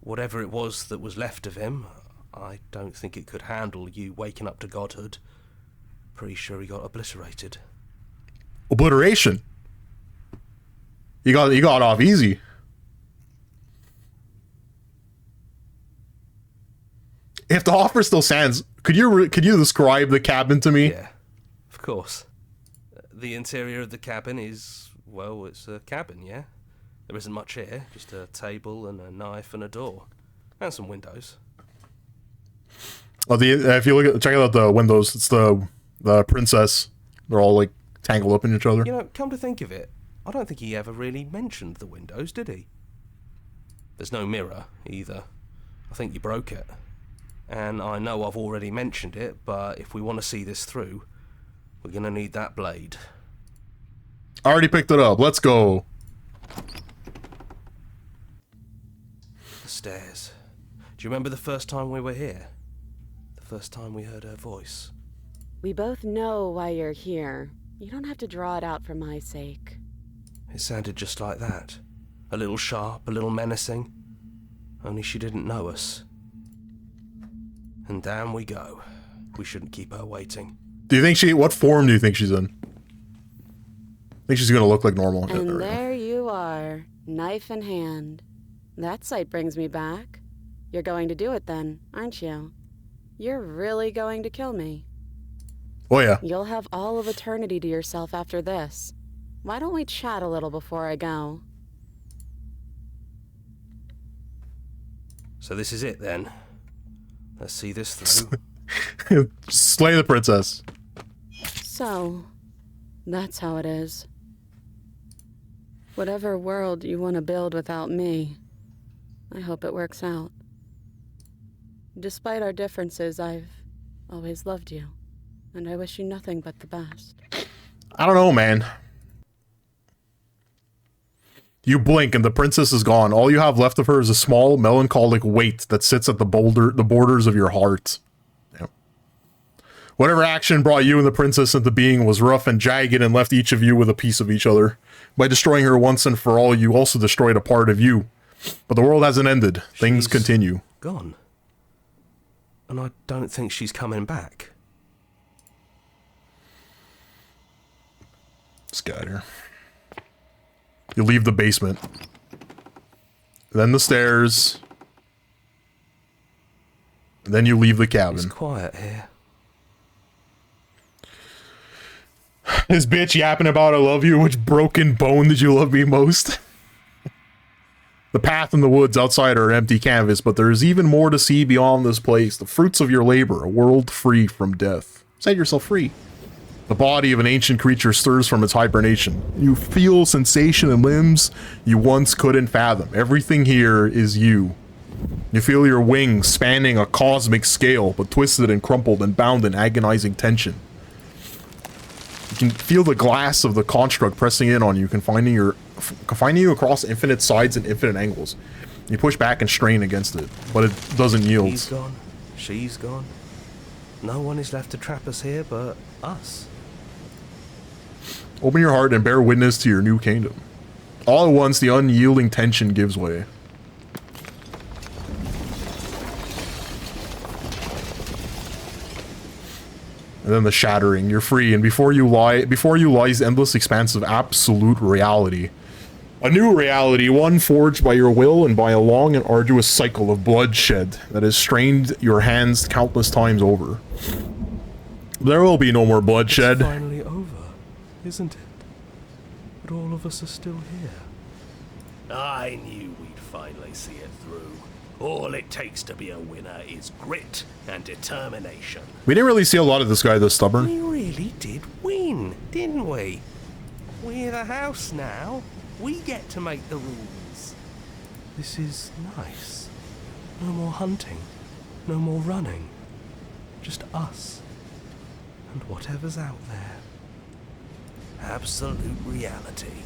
Whatever it was that was left of him, I don't think it could handle you waking up to godhood. Pretty sure he got obliterated. Obliteration. You got off easy. If the offer still stands, could you describe the cabin to me? Yeah, of course. The interior of the cabin is, well, it's a cabin, yeah? There isn't much here, just a table and a knife and a door. And some windows. Oh, if you check out the windows, it's the princess. They're all like tangled up in each other. You know, come to think of it, I don't think he ever really mentioned the windows, did he? There's no mirror, either. I think you broke it. And I know I've already mentioned it, but if we want to see this through, we're gonna need that blade. I already picked it up. Let's go. The stairs. Do you remember the first time we were here? The first time we heard her voice? We both know why you're here. You don't have to draw it out for my sake. It sounded just like that. A little sharp, a little menacing. Only she didn't know us. And down we go. We shouldn't keep her waiting. Do you think what form do you think she's in? I think she's gonna look like normal. And there you are, knife in hand. That sight brings me back. You're going to do it then, aren't you? You're really going to kill me. Oh yeah. You'll have all of eternity to yourself after this. Why don't we chat a little before I go? So this is it then. Let's see this through. Slay the princess. So, that's how it is. Whatever world you want to build without me, I hope it works out. Despite our differences, I've always loved you, and I wish you nothing but the best. I don't know, man. You blink and the princess is gone. All you have left of her is a small, melancholic weight that sits at the borders of your heart. Yeah. Whatever action brought you and the princess into being was rough and jagged and left each of you with a piece of each other. By destroying her once and for all, you also destroyed a part of you. But the world hasn't ended. Things continue. Gone. And I don't think she's coming back. Let's get out of here. You leave the basement. Then the stairs. And then you leave the cabin. It's quiet here. This bitch yapping about I love you. Which broken bone did you love me most? The path and the woods outside are an empty canvas, but there is even more to see beyond this place. The fruits of your labor, a world free from death. Set yourself free. The body of an ancient creature stirs from its hibernation. You feel sensation in limbs you once couldn't fathom. Everything here is you. You feel your wings spanning a cosmic scale, but twisted and crumpled and bound in agonizing tension. You can feel the glass of the construct pressing in on you, confining you across infinite sides and infinite angles. You push back and strain against it, but it doesn't yield. He's gone. She's gone. No one is left to trap us here but us. Open your heart and bear witness to your new kingdom. All at once, the unyielding tension gives way. And then the shattering. You're free, and before you lies endless expanse of absolute reality. A new reality, one forged by your will and by a long and arduous cycle of bloodshed that has strained your hands countless times over. There will be no more bloodshed. It's finally over, isn't it? But all of us are still here. I knew we'd finally see it through. All it takes to be a winner is grit and determination. We didn't really see a lot of this guy this stubborn. We really did win, didn't we? We're the house now. We get to make the rules. This is nice. No more hunting. No more running. Just us. And whatever's out there. Absolute reality.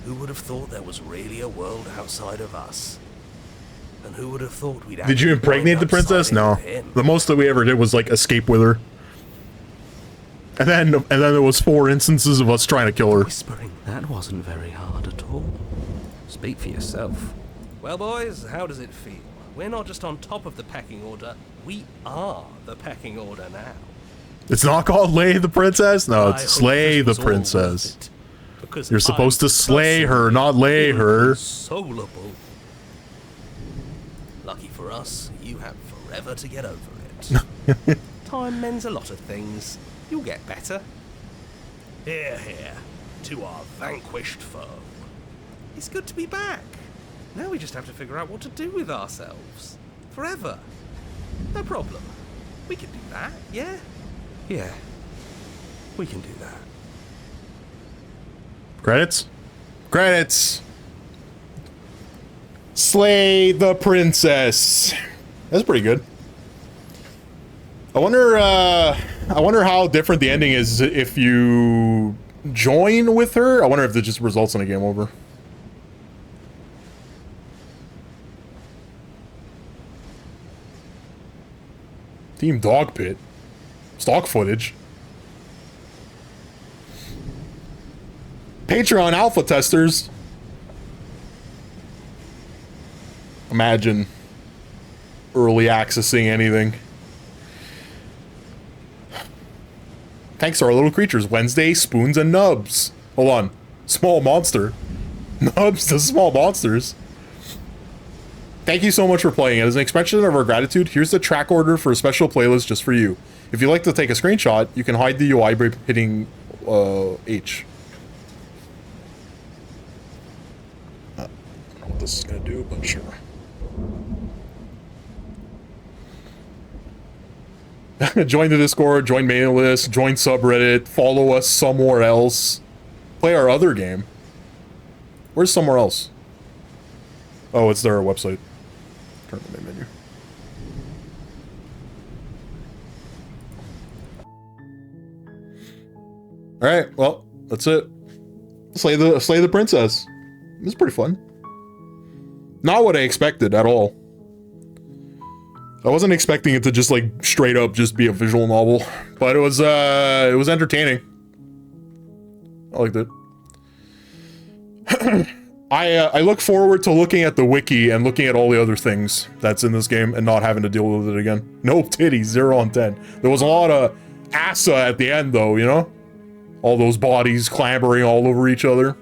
Who would have thought there was really a world outside of us? And who would have thought we'd... Did you impregnate the princess? No. The most that we ever did was like escape with her. And then there was 4 instances of us trying to kill her. Whispering, that wasn't very hard at all. Speak for yourself. Well, boys, how does it feel? We're not just on top of the pecking order, we are the pecking order now. It's not called Lay the Princess? No, it's Slay the Princess. You're supposed to slay her, not lay her. Inconsolable. Lucky for us, you have forever to get over it. Time mends a lot of things. You'll get better. Hear, hear, to our vanquished foe. It's good to be back. Now we just have to figure out what to do with ourselves. Forever. No problem. We can do that, yeah? Yeah. We can do that. Credits? Credits! Slay the Princess. That's pretty good. I wonder how different the ending is if you join with her. I wonder if it just results in a game over. Team Dog Pit. Stock footage. Patreon alpha testers. Imagine early accessing anything. Thanks to our little creatures. Wednesday, Spoons and Nubs. Hold on. Small monster. Nubs to small monsters. Thank you so much for playing. As an expression of our gratitude, here's the track order for a special playlist just for you. If you'd like to take a screenshot, you can hide the UI by hitting H. I don't know what this is going to do, but sure. Join the Discord, join mailing list, join subreddit, follow us somewhere else. Play our other game. Where's somewhere else? Oh, it's their website. Turn the main menu. Alright, well, that's it. Slay the Princess. It was pretty fun. Not what I expected at all. I wasn't expecting it to just like straight up just be a visual novel, but it was entertaining. I liked it. I look forward to looking at the wiki and looking at all the other things that's in this game and not having to deal with it again. No titties, 0 on 10. There was a lot of assa at the end though, you know? All those bodies clambering all over each other.